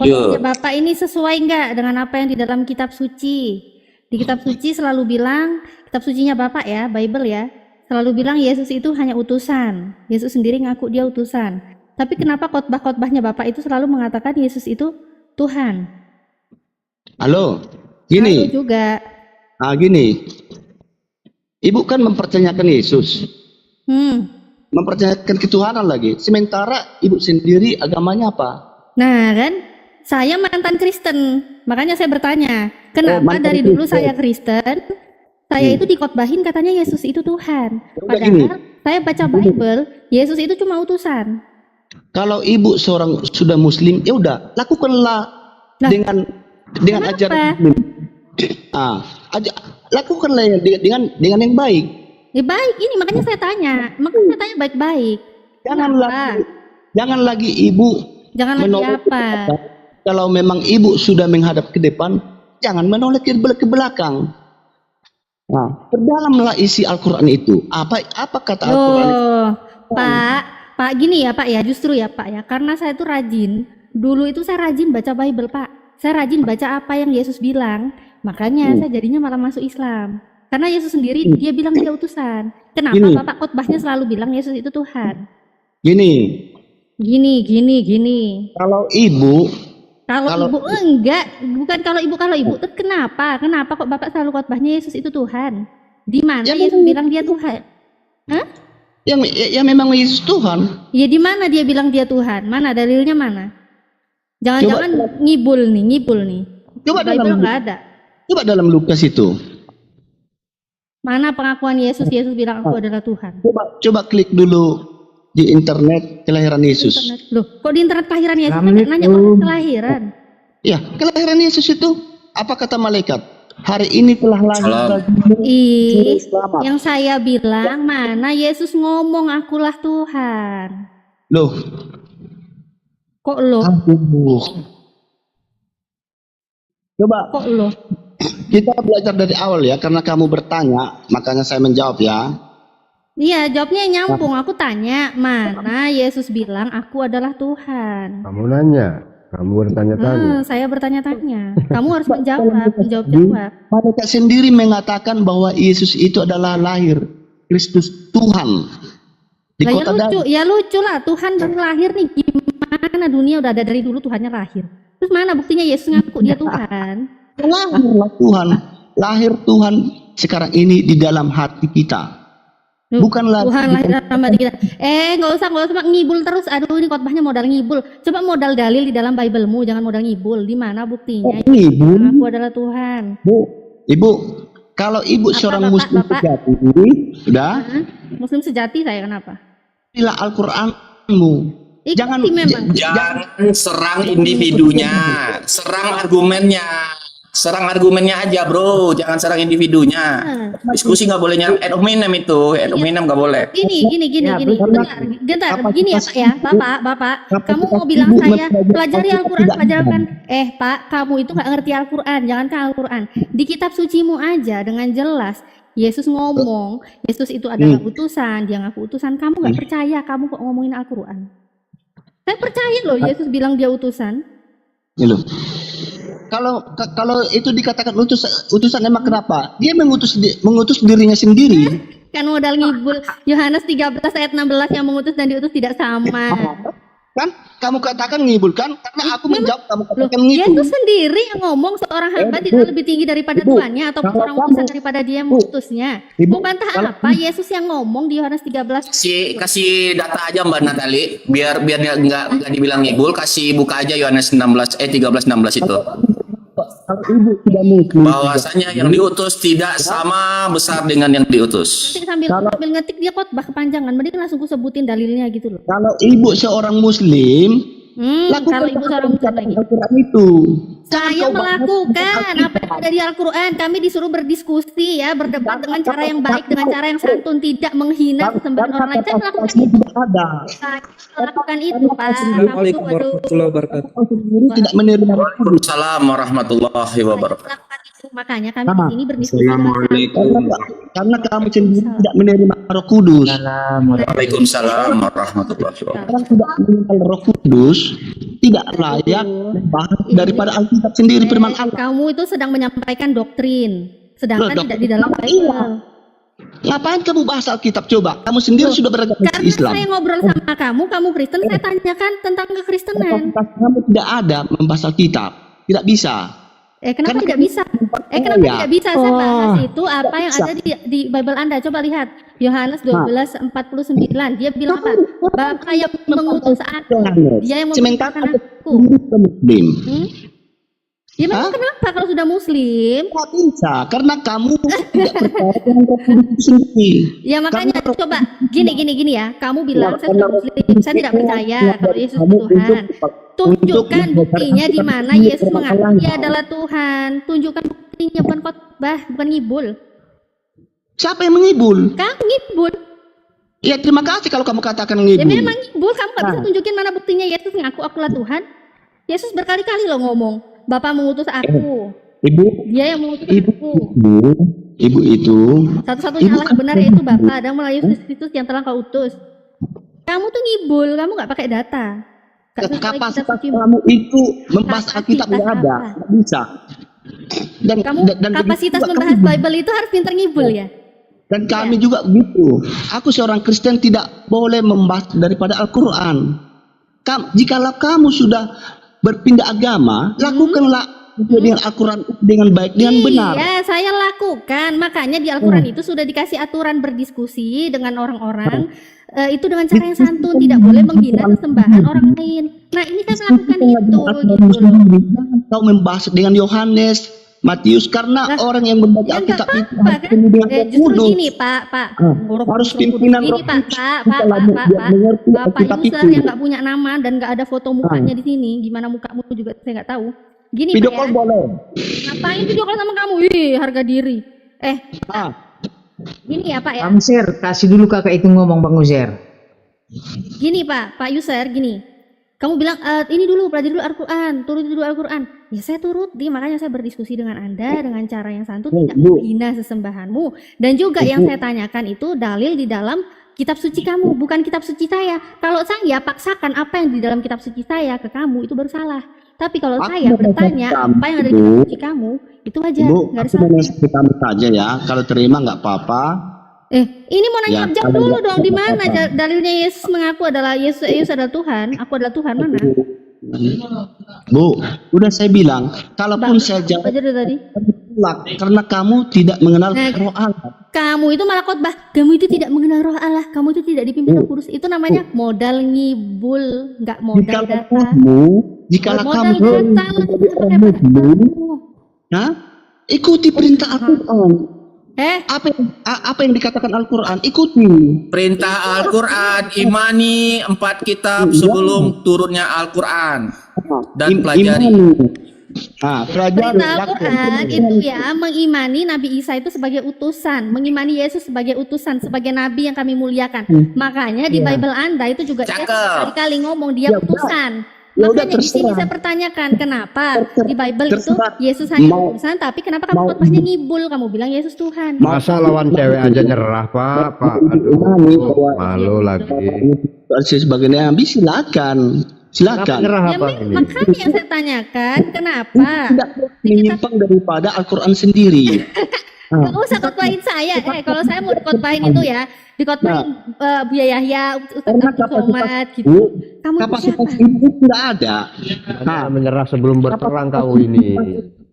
Yo. Khotbahnya Bapak ini sesuai enggak dengan apa yang di dalam kitab suci? Di kitab suci selalu bilang, kitab sucinya Bapak ya, Bible ya, selalu bilang Yesus itu hanya utusan. Yesus sendiri ngaku dia utusan. Tapi kenapa khotbah-khotbahnya Bapak itu selalu mengatakan Yesus itu Tuhan? Halo, gini. Lalu juga. Gini. Ibu kan mempertanyakan Yesus. Mempertanyakan ketuhanan lagi. Sementara ibu sendiri agamanya apa? Nah kan, saya mantan Kristen. Makanya saya bertanya, kenapa mantan dari dulu Kristen. saya Kristen, saya itu dikhotbahin katanya Yesus itu Tuhan. Udah gini. Padahal saya baca Bible, Yesus itu cuma utusan. Kalau ibu seorang sudah Muslim, ya udah lakukanlah Lah, dengan kenapa? ajaran Muslim. Lakukanlah dengan yang baik. Ya baik, ini makanya saya tanya. Makanya saya tanya baik-baik. Jangan lagi ibu Jangan lagi menoleh apa? ke belakang. Kalau memang ibu sudah menghadap ke depan, jangan menoleh ke belakang. Nah, perdalamlah isi Al-Quran itu. Apa kata Al-Quran itu? Pak, gini ya Pak ya, justru ya Pak ya, karena saya tuh rajin. Dulu itu saya rajin baca Bible Pak. Saya rajin baca apa yang Yesus bilang. Makanya saya jadinya malah masuk Islam. Karena Yesus sendiri dia bilang dia utusan. Kenapa Bapak khotbahnya selalu bilang Yesus itu Tuhan? Gini. Kalau ibu Enggak, bukan kalau ibu terus kenapa kok Bapak selalu khotbahnya Yesus itu Tuhan? Di mana Yesus bilang dia Tuhan? Hah? Ya memang Yesus Tuhan. Ya di mana dia bilang dia Tuhan? Mana dalilnya mana? Jangan-jangan ngibul nih. Coba Bible nggak ada. Coba dalam Lukas itu. Mana pengakuan Yesus bilang aku adalah Tuhan? Coba klik dulu di internet kelahiran Yesus. Loh, kok di internet kelahiran Yesus? Nanya kok kelahiran? Ya, kelahiran Yesus itu apa kata malaikat? Hari ini telah lahir Yang saya bilang mana Yesus ngomong akulah Tuhan. Loh. Kok loh? Coba. Kok loh? Kita belajar dari awal ya, karena kamu bertanya, makanya saya menjawab ya. Iya, jawabnya nyambung. Aku tanya, mana Yesus bilang aku adalah Tuhan? Kamu nanya, kamu bertanya-tanya. Saya bertanya-tanya. Kamu harus menjawab. Malaikat sendiri mengatakan bahwa Yesus itu adalah lahir Kristus Tuhan di kota Daud. Ya lucu lah, Tuhan baru lahir nih. Gimana dunia udah ada dari dulu Tuhannya lahir. Terus mana buktinya Yesus ngaku dia Tuhan? Lahirlah Tuhan, lahir Tuhan sekarang ini di dalam hati kita. Bukanlah Tuhan lahir dalam hati kita. Nggak usah ngibul terus. Aduh, ini khotbahnya modal ngibul. Coba modal dalil di dalam Bible-mu, jangan modal ngibul. Di mana buktinya? Ngibul. Aku adalah Tuhan. Ibu, kalau ibu seorang Muslim sejati, sudah? Muslim sejati saya kenapa? Inilah Al-Quranmu. Jangan serang individunya, serang argumennya aja bro, jangan serang individunya. Diskusi nggak boleh nyerang ad hominem itu, ad hominem nggak boleh. Gini. Bentar, gini ya Pak ya, Bapak, kamu mau bilang saya pelajari Al-Quran, pelajarkan. Pak, kamu itu nggak ngerti Al-Quran, jangankan Al-Quran. Di kitab sucimu aja dengan jelas Yesus ngomong, Yesus itu adalah utusan, dia ngaku utusan. Kamu nggak percaya, kamu kok ngomongin Al-Quran? Saya percaya loh, Yesus bilang dia utusan. Ya loh. Kalau itu dikatakan utusan emang kenapa? Dia mengutus dirinya sendiri. Kan modal ngibul. Yohanes 13 ayat 16 yang mengutus dan diutus tidak sama. Kan kamu katakan ngibul kan? Karena aku menjawab kamu Loh, katakan ngibul. Yesus sendiri yang ngomong seorang hamba tidak lebih tinggi daripada Tuannya atau seorang utusan daripada dia yang mengutusnya. Mau bantah apa? Yesus yang ngomong di Yohanes 13. Kasih data aja Mbak Natali, biar dia nggak dibilang ngibul. Kasih buka aja Yohanes 13:16 itu. Kalau ibu tidak mungkin. Bahwasanya yang diutus tidak sama besar dengan yang diutus. Sambil ngetik dia khotbah kepanjangan, mending langsung ku sebutin dalilnya gitu loh. Kalau ibu seorang muslim, Kalau ibu seorang muslim lagi. Al-Quran itu. Saya melakukan apa yang ada di Al-Quran. Kami disuruh berdiskusi ya, berdebat dengan cara yang baik, dengan cara yang santun, tidak menghina sesembahan orang lain. Saya melakukan itu. Tidak ada. Saya melakukan itu, Pak. Assalamualaikum warahmatullahi wabarakatuh. Sendiri tidak menerima Roh Kudus. Waalaikumsalam warahmatullahi wabarakatuh. Melakukan itu. Makanya kami di sini berdiskusi dengan santun. Karena kamu sendiri tidak menerima Roh Kudus. Waalaikumsalam warahmatullahi wabarakatuh. Orang tidak menerima Roh Kudus tidak layak membahas daripada Alkitab sendiri firman Allah. Kamu itu sedang menyampaikan doktrin, sedangkan Loh, tidak di dalam Bible. Ngapain kamu bahas Alkitab coba? Kamu sendiri sudah beragama Karena Islam. saya ngobrol sama kamu Kristen, saya tanyakan tentang kekristenan. Kamu tidak ada membahas Alkitab. Tidak bisa. Kenapa Karena tidak bisa? Kenapa ya. tidak bisa? Saya bahas itu apa yang ada di Bible Anda. Coba lihat Yohanes 12:49. Dia bilang apa? Bapa yang mengutus aku. Dia yang Sementara mengutuskan aku. Muslim. Ya memang kenapa kalau sudah Muslim? Tidak bisa, karena kamu tidak percaya dengan Roh Kudus itu sendiri. Ya makanya coba gini ya. Kamu bilang saya sudah Muslim, saya tidak percaya kalau Yesus itu Tuhan. Tunjukkan buktinya di mana Yesus mengaku dia adalah Tuhan. Tunjukkan buktinya, bukan khotbah, bukan ngibul. Siapa yang mengibul? Kamu ngibul. Ya terima kasih kalau kamu katakan Ya ngibul. memang ngibul, kamu nggak bisa tunjukin mana buktinya Yesus ngaku akulah Tuhan. Yesus berkali-kali loh ngomong, Bapa mengutus aku. Ibu, Dia yang mengutus ibu, aku. ibu itu. Satu-satunya Allah yang benar yaitu Bapa dan melalui Yesus Kristus yang telah kau utus. Kamu tuh ngibul, kamu nggak pakai data. Nggak sesuai Kapasitas kitab suci. kamu itu membahas Alkitab tidak ada, Kapasitas tidak bisa. Kamu kapasitas juga membahas kami- Bible itu harus pinter ngibul ya. Dan kami juga begitu. Aku seorang Kristen tidak boleh membahas daripada Al-Quran. Jikalau kamu sudah berpindah agama, lakukanlah dengan Al-Quran dengan baik, dengan benar. Iya, saya lakukan. Makanya di Al-Quran itu sudah dikasih aturan berdiskusi dengan orang-orang. Itu dengan cara yang santun, tidak boleh menghina sesembahan orang lain. Nah ini saya melakukan itu gitu loh. Kau membahas dengan Yohanes, Matius, karena orang yang membaca Ya nggak Alkitab itu apa-apa kan? dengan Roh Justru Kudus. gini Pak, Harus pimpinan Ini Roh Pak, Kudus. Bapak Alkitab user itu. yang nggak punya nama dan nggak ada foto mukanya di sini. Gimana mukamu juga saya nggak tahu. Gini Video Pak call ya. boleh. Ngapain video call sama kamu? Wih, harga diri. Gini ya Pak ya. Bang User, kasih dulu kakak itu ngomong Bang User. Gini Pak user gini. Kamu bilang ini dulu pelajari dulu Al-Quran, turuti dulu Al-Quran. Ya saya turuti, makanya saya berdiskusi dengan Anda dengan cara yang santun, tidak menghina sesembahanmu. Dan juga yang saya tanyakan itu dalil di dalam kitab suci kamu, bukan kitab suci saya. Kalau saya paksakan apa yang di dalam kitab suci saya ke kamu itu baru salah. Tapi kalau saya bertanya apa yang ada di kitab suci kamu itu wajar, Ibu, nggak ada aku salah. menasihati kamu saja ya. Kalau terima nggak apa-apa. Ini mau nanya Ya, jawab kalau dulu nggak dong, di mana apa-apa. dalilnya Yesus mengaku adalah Yesus adalah Tuhan, aku adalah Tuhan mana? Bu, udah saya bilang, kalaupun saya jawab Apa jadi tadi? tolak, karena kamu tidak mengenal Nah, Roh Allah. Kamu itu malah khotbah, kamu itu tidak mengenal Roh Allah, kamu itu tidak dipimpin Roh Kudus. Itu namanya modal ngibul, nggak modal data. Jikalau Modal kamu data menjadi orang Muslim, ikuti perintah Al-Quran. Apa yang dikatakan Al-Quran, ikuti. Perintah Al-Quran, imani 4 kitab sebelum turunnya Al-Quran dan pelajari. Pelajari. Perintah Al-Quran itu ya mengimani Nabi Isa itu sebagai utusan, mengimani Yesus sebagai utusan, sebagai Nabi yang kami muliakan. Makanya di Bible Anda itu juga Yesus sekali-kali ngomong dia utusan. Makanya di sini saya pertanyakan kenapa di Bible itu Yesus hanya utusan, tapi kenapa kamu khotbahnya ngibul? Kamu bilang Yesus Tuhan. Masa lawan cewek aja nyerah, Pak? Aduh, malu lagi. Sebagai Nabi silakan. Nyerah Ya, apa ini? makanya yang saya tanyakan kenapa? Tidak menyimpang daripada Al-Quran sendiri. Gak usah khotbahin saya. Kalau saya mau khotbahin itu ya, dikhotbahin Buya Yahya, Ustaz Abdul Somad gitu. Kamu itu kapasitas siapa? ibu tidak ada. Nah, menyerah sebelum berperang kau ini.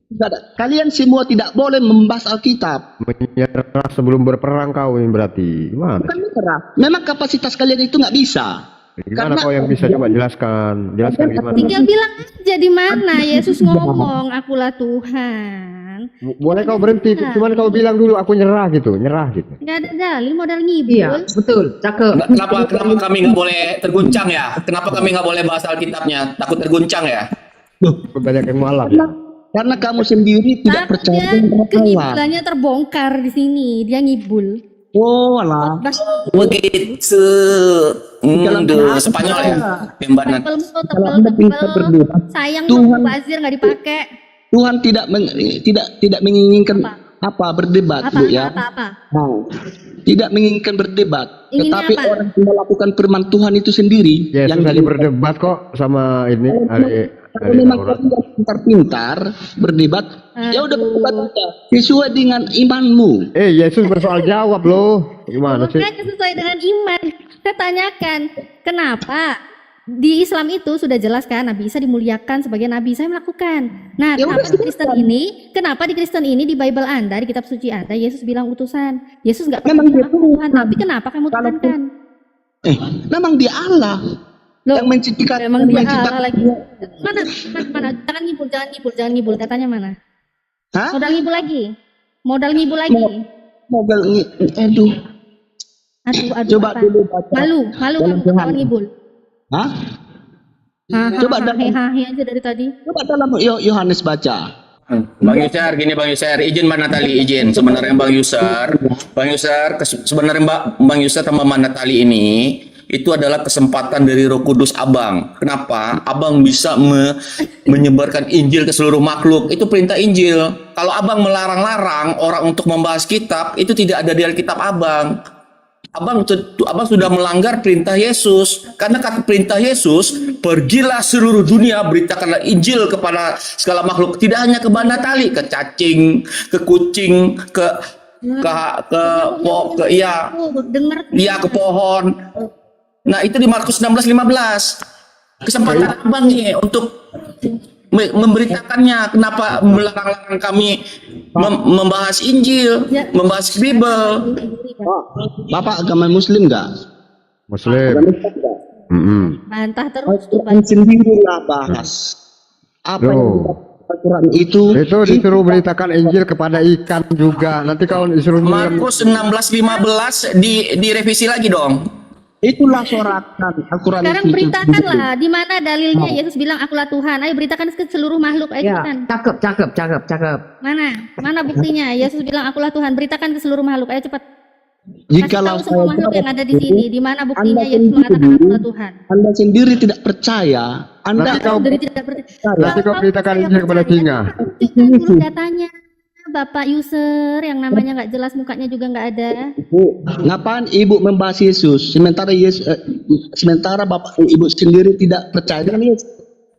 Tidak ada. Kalian semua tidak boleh membahas Alkitab. Menyerah sebelum berperang kau ini berarti. Gimana? Bukan menyerah. Memang kapasitas kalian itu nggak bisa. Gimana Karena- kau yang bisa coba jelaskan? Jelaskan gimana? Tinggal bilang aja di mana Yesus ngomong, akulah Tuhan. Boleh kau berhenti, cuman kau bilang dulu aku nyerah gitu, Gak ada dalil, modal Iya, ngibul. betul, cakep. Kenapa kami nggak boleh terguncang ya? Kenapa kami nggak boleh bahas Alkitabnya? Takut terguncang ya? Banyak yang malam ya. Karena kamu sendiri tidak percaya Takutnya dengan Allah. kengibulannya terbongkar di sini, dia ngibul. Oh alah. Begitu. Duh, Spanyol ya. Tembanan. Tebel. Sayang Tuhan- dong, Bazir nggak dipakai. Tuhan tidak menginginkan apa berdebat, Bu ya. Apa? Tidak menginginkan berdebat, Inginnya tetapi apa? orang yang melakukan firman Tuhan itu sendiri Yesus yang tadi berdebat kok sama ini kalau hari memang Taurat. kalian pintar-pintar berdebat, ya udah berdebat aja sesuai dengan imanmu. Yesus bersoal jawab loh. Gimana sih? Makanya sesuai dengan iman. Saya tanyakan, kenapa di Islam itu sudah jelas kan Nabi Isa dimuliakan sebagai Nabi, saya melakukan. Nah, Ya kenapa udah, di Kristen ini, di Bible Anda, di kitab suci Anda, Yesus bilang utusan. Yesus nggak pernah Memang bilang dia aku Tuhan, tapi kenapa kamu Kalau- Tuhankan? Memang dia Allah Loh, yang menciptakan. memang dia menciptakan- Allah lagi. Mana? Jangan ngibul. Katanya mana? Hah? Modal ngibul lagi. Mogal aduh. Aduh, Coba apa? dulu baca. Malu Dalam kamu Tuhan. ketahuan ngibul. Hah? Coba dalam- aja dari tadi. Coba dalam Yohanes baca. Bang Yusar, gini Bang Yusar, izin Mbak Natali, izin. Sebenarnya Bang Yusar, sebenarnya Bang Yusar sama Mbak Natali ini itu adalah kesempatan dari Roh Kudus Abang. Kenapa? Abang bisa menyebarkan Injil ke seluruh makhluk. Itu perintah Injil. Kalau Abang melarang-larang orang untuk membahas kitab, itu tidak ada di Alkitab Abang. Abang sudah melanggar perintah Yesus. Karena kata perintah Yesus, pergilah seluruh dunia, beritakanlah Injil kepada segala makhluk. Tidak hanya ke Mbak Natali, ke cacing, ke kucing, ke ke pohon. Nah, itu di Markus 16:15. Kesempatan Abang nih untuk memberitakannya. Kenapa melarang-larang kami membahas Injil, membahas Bible? Bapak agama Muslim nggak? Muslim. Bantah terus tuh Al-Quran sendirilah bahas. Apa yang Loh. dikatakan Al-Quran itu Disuruh beritakan Injil kepada ikan juga. Nanti kalau disuruh Markus 16:15 direvisi lagi dong. itulah sorakan Al-Quran. Sekarang itu. beritakanlah di mana dalilnya Yesus bilang akulah Tuhan. Ayo beritakan ke seluruh makhluk. Ayo Ya, cepetan. cakep. Mana buktinya? Yesus bilang akulah Tuhan. Beritakan ke seluruh makhluk. Ayo cepat. Jikalau Kasih tahu semua saya makhluk yang ada di sini. Di mana buktinya Anda Yesus mengatakan sendiri- akulah Tuhan. Anda sendiri tidak percaya. Anda Nanti kau Dari tidak percaya. nanti kau beritakan Injil kepada singa. Tunjukkan dulu datanya. Bapak user yang namanya nggak jelas, mukanya juga nggak ada. ngapain ibu membahas Yesus sementara bapak ibu sendiri tidak percaya dengan Yesus?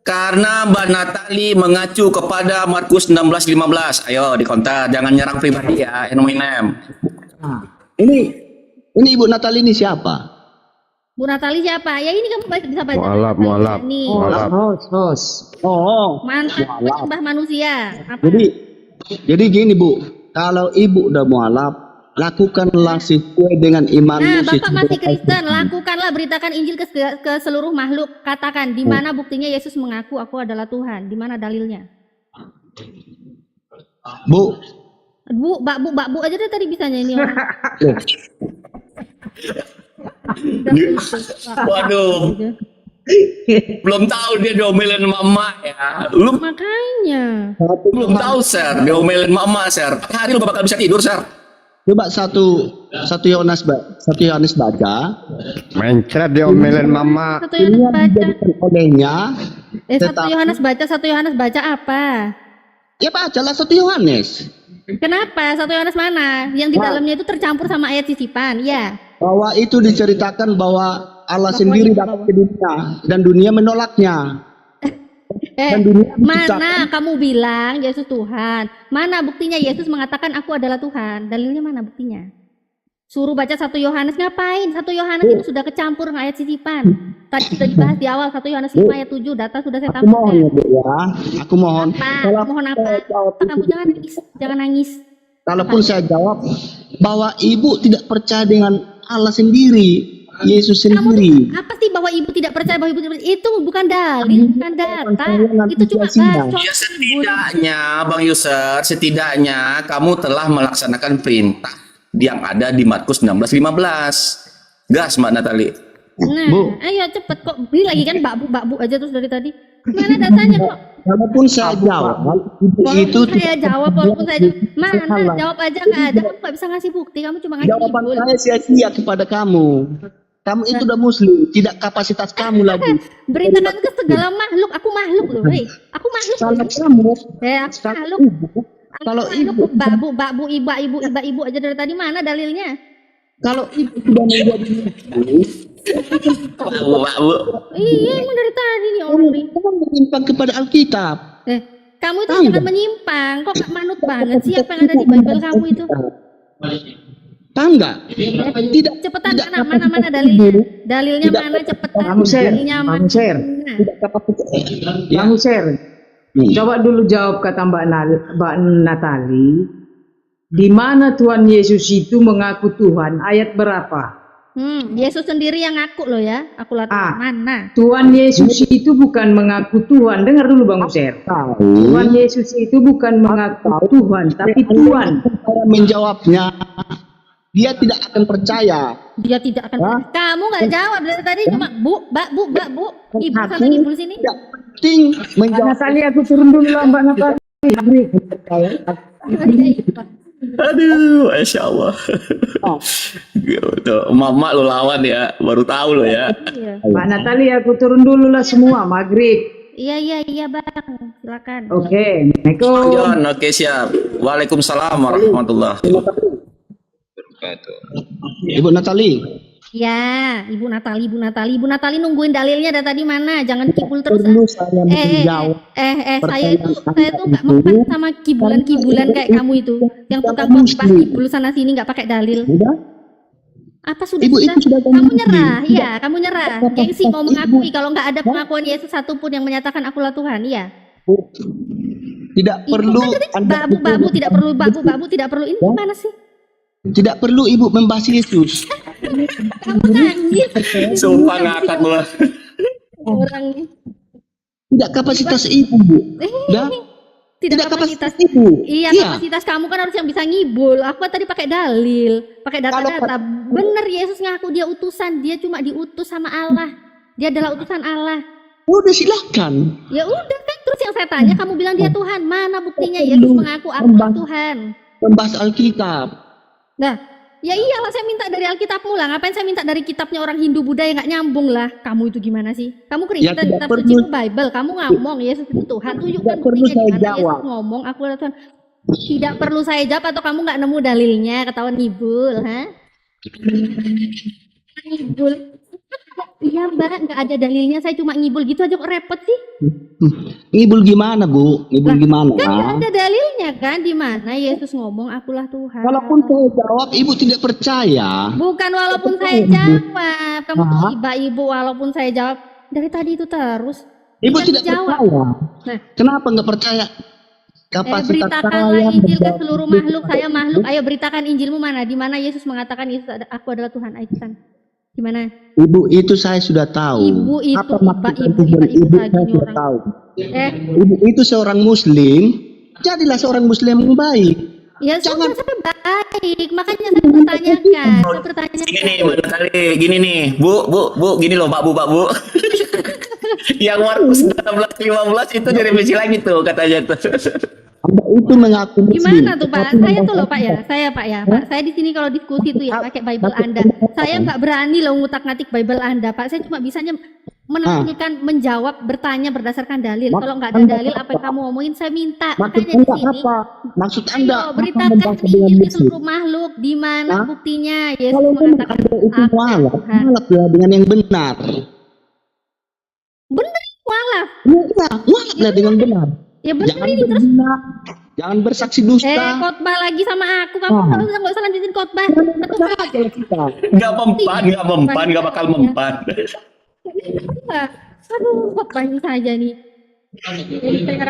Karena Mbak Natali mengacu kepada Markus 16:15. Ayo dikontak, jangan nyerang pribadi ya, Nominem. Ini ibu Natali ini siapa? Bu Natali siapa? Ya ini kamu bisa baca. Mualaf. Nih, Mualaf. Host. Oh, mantan penyembah manusia. Apa? jadi gini Bu, kalau ibu udah mualaf, lakukanlah sesuai dengan imanmu. Nah, Bapak sesuai masih dengan Kristen, lakukanlah beritakan Injil ke seluruh makhluk. Katakan di mana buktinya Yesus mengaku aku adalah Tuhan? Di mana dalilnya? Bu, Bu aja deh tadi bisanya ini orang. Waduh, belum tahu dia diomelin mama ya. Lu Makanya. belum tahu, Sir, diomelin mama, Sir. Hari lu gak bakal bisa tidur, Sir. coba satu Yohanes baca. Mencret dia omelin mama. Satu Yohanes baca. Dijadikan olehnya. Satu Yohanes baca apa? Ya bacalah 1 Yohanes. Kenapa? Satu Yohanes mana? Yang di dalamnya itu tercampur sama ayat sisipan, ya. Bahwa itu diceritakan bahwa Allah sendiri datang ke dunia dan dunia menolaknya. dan dunia Mana kamu bilang Yesus Tuhan? Mana buktinya Yesus mengatakan aku adalah Tuhan? Dalilnya mana buktinya? Suruh baca 1 Yohanes, ngapain? 1 Yohanes itu sudah kecampur dengan ayat sisipan. Tadi sudah dibahas di awal 1 Yohanes 5 ayat 7, data sudah saya Aku mohon ya, tampilkan. Bu, ya. Aku mohon. Apa? Mohon apa? Kamu jangan nangis, jangan nangis. Kalaupun saya jawab bahwa ibu tidak percaya dengan Allah sendiri, Yesus Kamu sendiri. tuh apa sih bahwa ibu tidak percaya bahwa ibu tidak percaya? Itu bukan dalil, bukan data. Itu cuma bacot. Ya setidaknya Bang Yusuf, setidaknya kamu telah melaksanakan perintah yang ada di Markus 16:15. Gas Mbak Natali. Nah, Bu. ayo cepet kok. Ini lagi kan bakbu aja terus dari tadi. Mana datanya kok? Walaupun saya jawab, ibu itu Walaupun saya jawab, mana jawab aja nggak ada. Kamu nggak bisa ngasih bukti. Kamu cuma ngasih jawaban ngibul. saya sia-sia kepada kamu. Kamu itu udah muslim, tidak kapasitas kamu lagi. Beritakan ke segala makhluk. Aku makhluk loh, hei. Aku makhluk. Kalau loh. kamu, Aku makhluk. kalau Makhluk, bakbu, ibu aja dari tadi mana dalilnya? kalau ibu sudah menjadi Bu. Iya, emang dari tadi nih orang nih. kamu menyimpang kepada Alkitab. Kamu itu Tahu jangan nggak? menyimpang. Kok gak manut banget sih apa yang ada di Bible kamu itu? Tahu nggak? Tidak. Cepetan tidak mana dalilnya? Dalilnya Tidak. mana cepetan? Kamu share, Dalilnya kamu mana? share. Tidak kapasitas. Ya. Kamu share. Coba dulu jawab kata Mbak Natali. Di mana Tuhan Yesus itu mengaku Tuhan? Ayat berapa? Yesus sendiri yang ngaku loh ya. Aku lah Tuhan. Mana? Tuhan Yesus itu bukan mengaku Tuhan. Dengar dulu Bang User. Tuhan Yesus itu bukan mengaku Tuhan, tapi Tuhan. Saya menjawabnya, dia tidak akan percaya. Dia tidak akan. Kamu nggak jawab dari tadi cuma bu. Ibu sana ibu sini. Tidak penting Mbak menjawab. Natali, aku turun dulu lah Mbak Natali. Aduh, Masya Allah. Gitu. Mama lo lawan ya, baru tahu lo ya. Iya. Mbak Natali, aku turun dulu lah semua, maghrib. Iya bang. Silakan. Oke, Assalamualaikum. John, oke siap. Waalaikumsalam warahmatullahi wabarakatuh. Ibu Natali, Ya, Ibu Natali nungguin dalilnya dari tadi mana? Jangan kibul terus. perlu saya menjawab. Saya itu nggak mempan sama kibulan kayak kamu itu, yang tukang bahas kibul sana sini nggak pakai dalil. Sudah? Apa sudah? Ibu itu sudah Kamu nyerah, iya, kamu nyerah. Gengsi mau mengakui kalau nggak ada pengakuan Yesus satupun yang menyatakan akulah Tuhan, iya. Tidak Ibu perlu kan tadi babu tidak perlu babu tidak perlu ini gimana sih? tidak perlu ibu membahas Yesus. Kamu nangis. Sumpah ngakak lo. Orang Tidak kapasitas ibu, Bu. Dah? tidak kapasitas. ibu. Iya, kapasitas kamu kan harus yang bisa ngibul. Aku kan tadi pakai dalil, pakai data-data. Bener Yesus ngaku dia utusan, dia cuma diutus sama Allah. Dia adalah utusan Allah. Udah silahkan. Ya udah kan, terus yang saya tanya kamu bilang dia Tuhan. Mana buktinya Yesus mengaku aku Tuhan? Membahas Alkitab. Nah, ya iyalah saya minta dari Alkitabmu lah. Ngapain saya minta dari kitabnya orang Hindu Buddha yang nggak nyambung lah. Kamu itu gimana sih? Kamu Ya, Kristen tidak kitab perlu. suci Bible. Kamu ngomong Yesus itu Tuhan. Tunjukkan Tidak perlu buktinya saya di mana jawab. Yesus ngomong aku adalah Tuhan. Tidak perlu saya jawab atau kamu nggak nemu dalilnya, ketahuan ngibul, ha? Ngibul. Iya Mbak, nggak ada dalilnya. Saya cuma ngibul gitu aja kok repot sih. Ngibul gimana, Bu? Ngibul gimana? Kan nggak ada dalilnya kan di mana Yesus ngomong akulah Tuhan. Walaupun saya jawab, ibu tidak percaya. Bukan walaupun saya jawab. Kamu tuh ibu walaupun saya jawab dari tadi itu terus. Ibu Tidak tidak dijawab. percaya. Nah. Kenapa nggak percaya? Kapasitas Beritakanlah saya Injil ke menjawab seluruh itu. makhluk. Saya makhluk. Ayo beritakan Injilmu mana? Di mana Yesus mengatakan aku adalah Tuhan. Ayo cepetan. Di mana? Ibu itu saya sudah tahu. Ibu itu, Apa maksud ibu tujuan ibu lagi saya nih sudah orang. tahu. Eh, Ibu itu seorang Muslim. Jadilah seorang Muslim yang baik. ya sudah saya baik. Makanya saya bertanyakan. Saya bertanyakan. Gini nih, Mbak Natali, gini nih, Bu, gini loh, Mbak Bu. Yang Markus 16:15 itu direvisi lagi tuh katanya tuh. Anda itu mengaku Muslim. Gimana tuh Pak? Saya tuh loh Pak ya. Saya Pak ya. Pak, saya di sini kalau diskusi tuh ya pakai Bible Anda. Saya nggak berani loh ngutak-ngatik Bible Anda Pak. Saya cuma bisanya menampilkan, menjawab, bertanya berdasarkan dalil. Kalau nggak ada dalil apa yang kamu omongin saya minta. Maksud Makanya di Anda sini. apa? Maksud Anda Ayo, apa beritakan membahas dengan Injil ke Muslim? seluruh makhluk. Di mana buktinya Yesus Kalau memang mengatakan ada itu aku mualaf, Tuhan. mualaf ya dengan yang benar. Bener mualaf. mualaf. Ya, mualaflah dengan benar. Ya benar Jangan ini terus. berzina, jangan bersaksi dusta. Khotbah lagi sama aku. Kamu nggak usah lanjutin khotbah. Kalau kita Nggak mempan, nggak bakal mempan. Aduh, khotbah ini saja nih.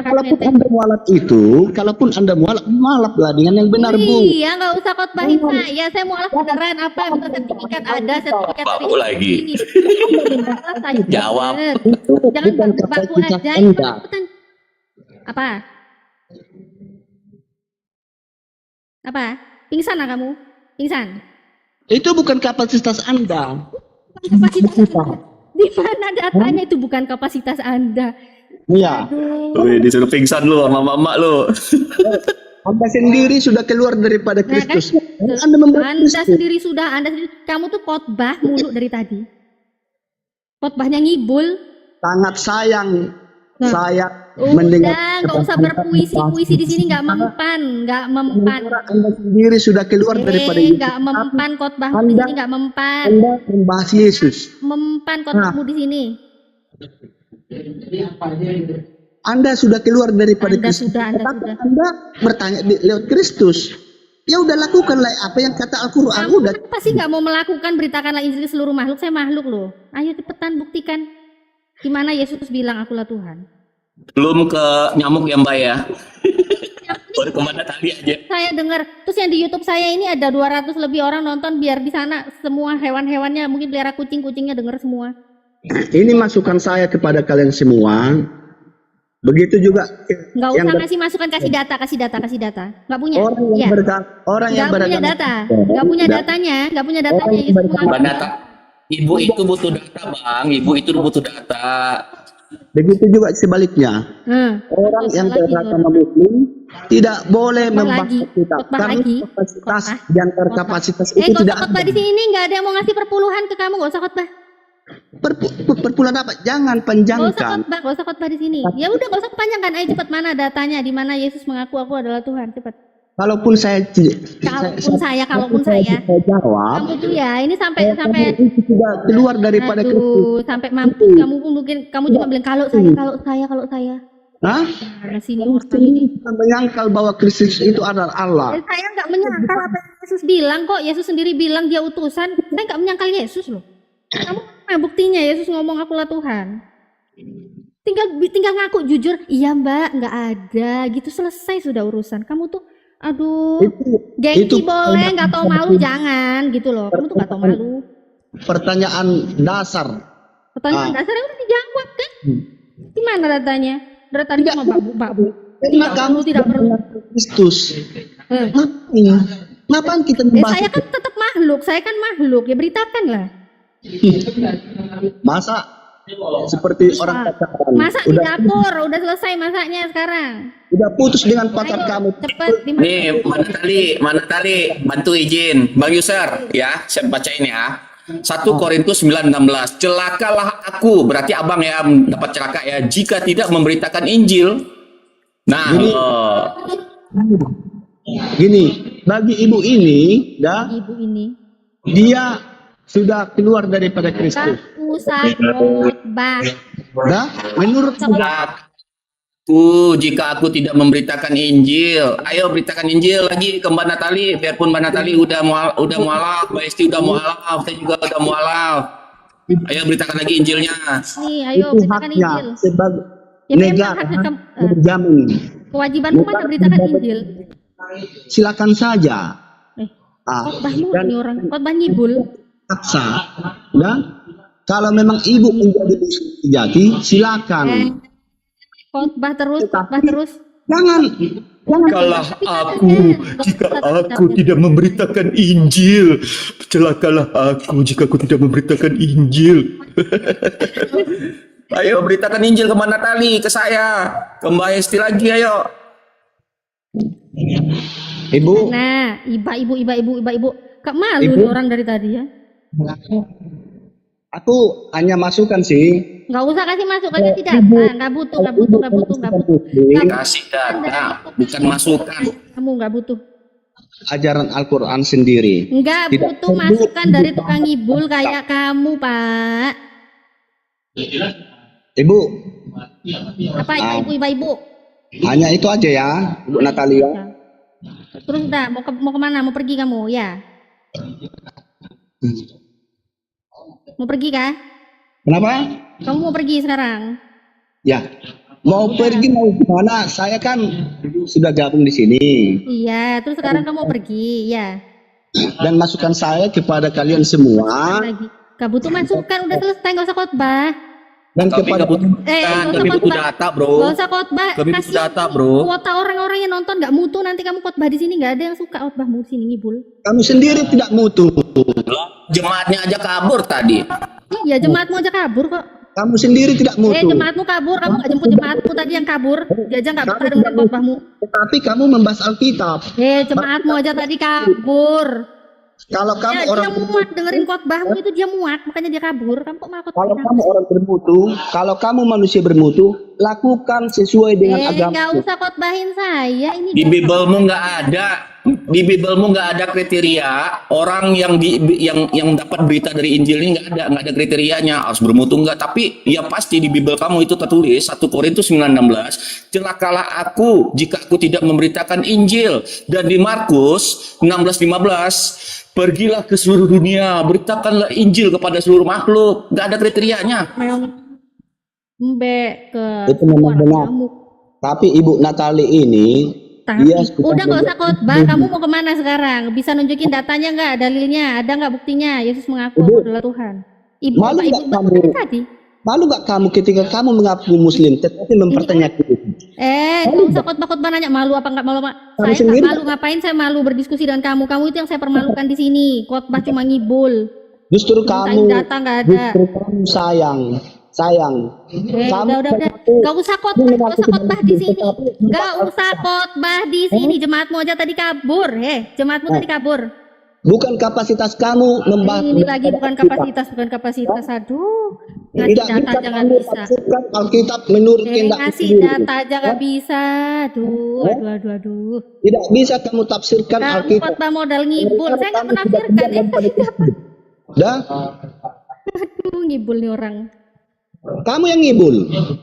kalaupun Anda mualaf itu, kalaupun Anda mualaflah dengan yang benar, Bu. Iya, nggak usah khotbahin saya. Saya mualaf beneran. Apa udah sertifikat ada, sertifikat Bapak lagi. Saya Jawab. bener. Itu Jangan bukan baku kapasitas aja. Anda. Apa? Apa? Pingsan lah kamu? Pingsan? Itu bukan kapasitas Anda. Kapasitas Anda. Di mana datanya itu bukan kapasitas Anda? Iya. Wih, disuruh pingsan lu sama mama lu. Anda sendiri sudah keluar daripada Nah, kan? Kristus. Anda membuat Anda Kristus. sendiri sudah, Anda sendiri. Kamu tuh khotbah mulu dari tadi. Khotbahnya ngibul. Sangat sayang Nah. saya Udah, mendengar. nggak usah berpuisi-puisi di sini, nggak mempan, nggak mempan. Anda sendiri sudah keluar daripada Yesus. Nggak mempan khotbahmu di Anda- sini, nggak mempan. Anda membahas Yesus. Mempan khotbahmu di sini. Anda sudah keluar daripada Anda Kristus. sudah, Anda Tetapi sudah. Anda bertanya lewat Kristus. Ya udah lakukanlah apa yang kata Al-Quran. Kamu Udah. kan pasti nggak mau melakukan beritakanlah Injil ke seluruh makhluk. Saya makhluk loh. Ayo cepetan buktikan. Gimana Yesus bilang akulah Tuhan. Belum ke nyamuk ya Mbak ya. Baru kemana tadi aja. Saya dengar, terus yang di YouTube saya ini ada 200 lebih orang nonton, biar di sana semua hewan-hewannya, mungkin pelihara kucing-kucingnya dengar semua. Ini masukan saya kepada kalian semua. Begitu juga Nggak yang usah ngasih masukan, kasih data. Nggak punya. orang yang Iya. orang yang Nggak punya beragama data. Nggak punya datanya. Nggak punya datanya. Yesus Mbak mengaku. Nata, ibu itu butuh data Bang. Ibu itu butuh data. Begitu juga sebaliknya. Orang Khotbah yang lagi, beragama Muslim tidak boleh Khotbah membahas lagi. kita Khotbah karena lagi. kapasitas Khotbah. di antara kapasitas itu Nggak tidak usah khotbah ada. di sini, nggak ada yang mau ngasih perpuluhan ke kamu, nggak usah khotbah. Perpuluhan apa? Jangan Nggak usah panjangkan. khotbah, nggak usah khotbah di sini. Ya udah, nggak usah panjangkan. Ayo cepat, mana datanya? Di mana Yesus mengaku aku adalah Tuhan? Cepat. Kalaupun saya Kalaupun saya. jawab, Kamu tuh ya, ini sampai itu sudah keluar daripada Kristus. aduh, sampai mampus kamu pun mungkin kamu juga bilang kalau saya. Hah? Mana sini orang ini. Kita menyangkal bahwa Kristus itu adalah Allah. Saya nggak menyangkal apa yang Yesus bilang kok. Yesus sendiri bilang dia utusan. Saya nggak menyangkal Yesus loh. Kamu mana buktinya Yesus ngomong akulah Tuhan? Tinggal ngaku jujur, iya Mbak, nggak ada, gitu selesai sudah urusan. Kamu tuh, aduh, gengsi boleh, nggak tahu malu jangan, gitu loh. Kamu tuh nggak tahu malu. Pertanyaan dasar. Pertanyaan dasarnya udah dijawab kan? Di mana datanya? Dari tadi cuma babu. Karena kamu tidak perlu. Kristus. Ngapain kita membahas Saya kan tetap makhluk, saya kan makhluk, ya beritakanlah. masa seperti orang pacaran? Masak di dapur, udah selesai masaknya sekarang. Udah putus dengan pacar Ayo, kamu. cepet Nih, mana tali, bantu izin. Bang User, ya, saya bacain ya. 1 Korintus 9:16. Celakalah aku, berarti abang ya dapat celaka ya, jika tidak memberitakan Injil. Nah, Gini, bagi ibu ini, ibu ini. dia sudah keluar daripada Kristus. Gak usah khotbah. Menurut jika aku tidak memberitakan Injil, ayo beritakan Injil lagi ke Mbak Natali. Biarpun Mbak Natali udah mualaf, Mbak Esti udah mualaf, saya juga udah mualaf. Ayo beritakan lagi Injilnya. Nih, ayo itu beritakan haknya Injil. sebagai Ya memang negara haknya berjamin. kewajibanmu mana beritakan Injil. Silakan saja. Khotbahmu ini orang, khotbah nyibul. Paksa. Kalau memang ibu menjadi musuh sejati, silakan. Khotbah terus. Jangan. Celakalah aku jika aku tidak memberitakan Injil. Celakalah aku jika aku tidak memberitakan Injil. Ayo beritakan Injil ke Mbak Natali, ke saya, ke Mbak Esti lagi, ayo. Ibu. Nah, ibu. Kak malu nih orang dari tadi ya. Aku hanya masukan sih. Nggak usah kasih masukannya, tidak. Nggak butuh. Kasih data, bukan masukan. Kamu nggak butuh. Ajaran Al-Quran sendiri. Nggak butuh masukan dari tukang ngibul kayak kamu, Pak. Ibu, Apa itu ibu? hanya itu aja ya, Ibu Natalia. Terus udah mau kemana? Mau pergi kamu? Ya. Mau pergi kah? Kenapa? Kamu mau pergi sekarang? Ya, mau pergi mau kemana? Saya kan sudah gabung di sini. Iya. Terus sekarang kamu mau pergi? Ya. Dan masukan saya kepada kalian semua Lagi. Gak butuh masukan. Udah selesai. Gak usah khotbah. dan Kami kepada nggak butuh nggak usah kami butuh khotbah. data, bro. Gak usah khotbah. Kami butuh Kasih data, bro. kuota orang-orang yang nonton gak mutu. Nanti kamu khotbah di sini. Gak ada yang suka khotbahmu di sini, ngibul. kamu sendiri tidak mutu. Jemaatnya aja kabur tadi. Iya, jemaatmu aja kabur kok. Kamu sendiri tidak mutu. Jemaatmu kabur. Kamu gak jemput jemaatmu tadi yang kabur. Dia aja gak pernah dengerin khotbahmu. Tetapi kamu membahas Alkitab. Jemaatmu aja tadi kabur. Kalau kamu Ya, orang dia muak dengerin khotbahmu itu, dia muak, makanya dia kabur. Kamu kok malah kalau khotbahin kamu aku? orang bermutu, kalau kamu manusia bermutu, lakukan sesuai dengan agama. Gak usah khotbahin saya ini. Di Biblemu nggak ada. Di Biblemu nggak ada kriteria orang yang dapat berita dari Injil ini, nggak ada kriterianya harus bermutu nggak. Tapi ya pasti di Bible kamu itu tertulis 1 Korintus 9:16, celakalah aku jika aku tidak memberitakan Injil. Dan di Markus 16:15, pergilah ke seluruh dunia, beritakanlah Injil kepada seluruh makhluk. Nggak ada kriterianya. Itu memang benar. Tapi Ibu Natali ini, dia Udah gak usah khotbah. Kamu mau kemana sekarang? Bisa nunjukin datanya nggak? Dalilnya ada nggak buktinya? Yesus mengaku aku adalah Tuhan. Ibu, Malu Bapak, nggak Ibu kamu? dari tadi. malu gak kamu ketika kamu mengaku Muslim, tetapi mempertanyakan itu? Gak usah khotbah nanya malu apa nggak malu. Kamu Saya sendiri nggak malu, ngapain saya malu berdiskusi dengan kamu? Kamu itu yang saya permalukan di sini. Khotbah cuma ngibul. Justru Mintain kamu, data nggak ada. justru kamu sayang. Kamu Udah. Gak usah khotbah di sini. Gak usah khotbah di sini. Jemaatmu aja tadi kabur. Jemaatmu tadi kabur. Bukan kapasitas kamu membahas. Ini lagi bukan kapasitas. Aduh. Ngasih Tidak data bisa aja kamu nggak bisa. tafsirkan Alkitab menurut kehendak Ngasih sendiri. data aja nggak bisa. Aduh. Tidak bisa kamu tafsirkan Kamu Alkitab. khotbah modal ngibul. Saya nggak menafsirkan. Dah, Aduh, ngibul nih orang. kamu yang ngibul.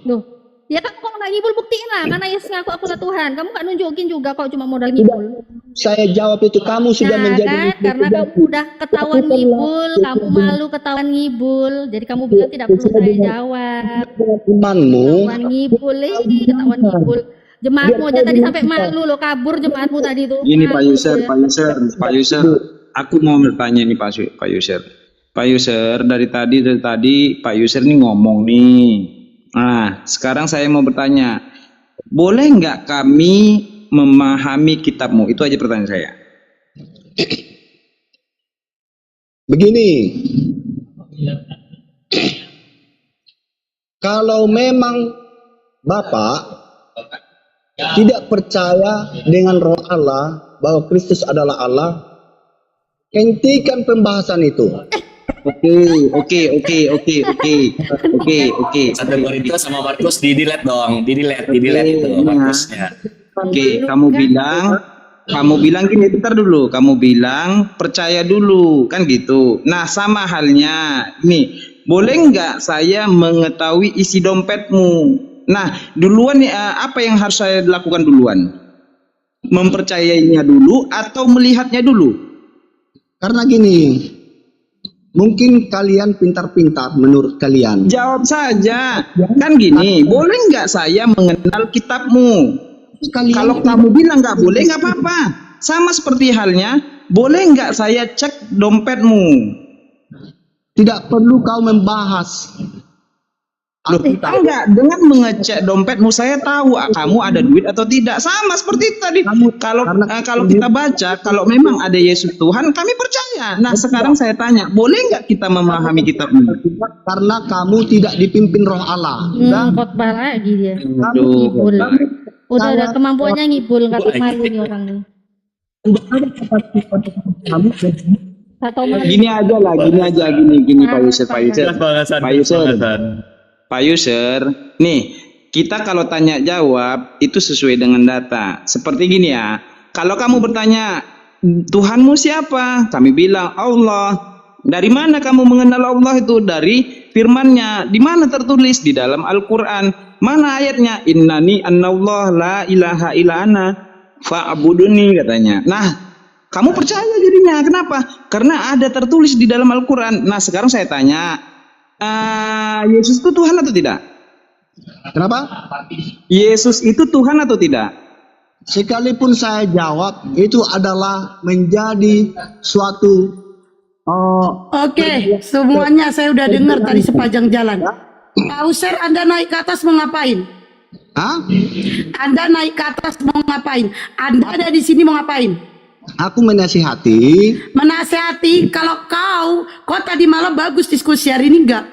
Loh, ya kamu kalau nggak ngibul buktiin lah. Karena Yesus ngaku akulah Tuhan. Kamu nggak nunjukin juga kok cuma modal ngibul. Saya jawab itu, kamu sudah Nah, menjadi kan? Muslim Karena sejati. kamu udah ketahuan ngibul, kamu malu ketahuan ngibul. Jadi kamu bilang tidak perlu saya jawab. Dengan imanmu, Ketahuan ngibul, ketahuan ngibul. Jemaatmu aja tadi sampai malu loh, kabur jemaatmu tadi tuh. Ini Pak Malu Yuser, dia. Pak Yuser, aku mau bertanya nih Pak Yuser. Pak Yuser, dari tadi Pak Yuser nih ngomong nih. Nah, sekarang saya mau bertanya, boleh nggak kami memahami kitabmu? Itu aja pertanyaan saya. begini. Kalau memang Bapak tidak percaya dengan Roh Allah bahwa Kristus adalah Allah, hentikan pembahasan itu. Oke. Satu Korintus sama Markus di delete dong, di delete itu Markusnya. Oke, kamu bilang gini, bentar dulu. Kamu bilang percaya dulu, kan gitu. Nah, sama halnya. Nih, boleh nggak saya mengetahui isi dompetmu? Nah, duluan apa yang harus saya lakukan duluan? Mempercayainya dulu atau melihatnya dulu? Karena gini, mungkin kalian pintar-pintar menurut kalian. Jawab saja. Kan gini, boleh nggak saya mengenal kitabmu? Kalau kamu bilang nggak boleh, nggak apa-apa. Sama seperti halnya, boleh nggak saya cek dompetmu? Tidak perlu kau membahas Alkitab. Enggak, dengan mengecek dompetmu saya tahu kamu ada duit atau tidak. Sama seperti tadi. Kalau kita baca, kalau memang ada Yesus Tuhan, kami percaya. Nah, sekarang saya tanya, boleh nggak kita memahami kitabmu? Karena kamu tidak dipimpin Roh Allah. Khotbah lagi dia. Aduh. Ngibul. Udah ada kemampuannya ngibul, nggak malu nih orang nih. Atau malu. Gini aja Pak Yuser, nih kita kalau tanya jawab itu sesuai dengan data. Seperti gini ya, kalau kamu bertanya Tuhanmu siapa? Kami bilang Allah. Dari mana kamu mengenal Allah itu? Dari firman-Nya. Di mana tertulis? Di dalam Al-Qur'an. Mana ayatnya? Innani annallah la ilaha illa ana fa'buduni katanya. Nah, kamu percaya jadinya. Kenapa? Karena ada tertulis di dalam Al-Qur'an. Nah, sekarang saya tanya, Yesus itu Tuhan atau tidak? Kenapa? Yesus itu Tuhan atau tidak? Sekalipun saya jawab, itu adalah menjadi suatu Oke, semuanya saya udah dengar tadi sepanjang jalan. Pak User, Anda naik ke atas mau ngapain? Hah? Anda naik ke atas mau ngapain? Anda ada di sini mau ngapain? Aku menasihati. Menasehati. Kalau kau tadi malam bagus diskusi, hari ini enggak.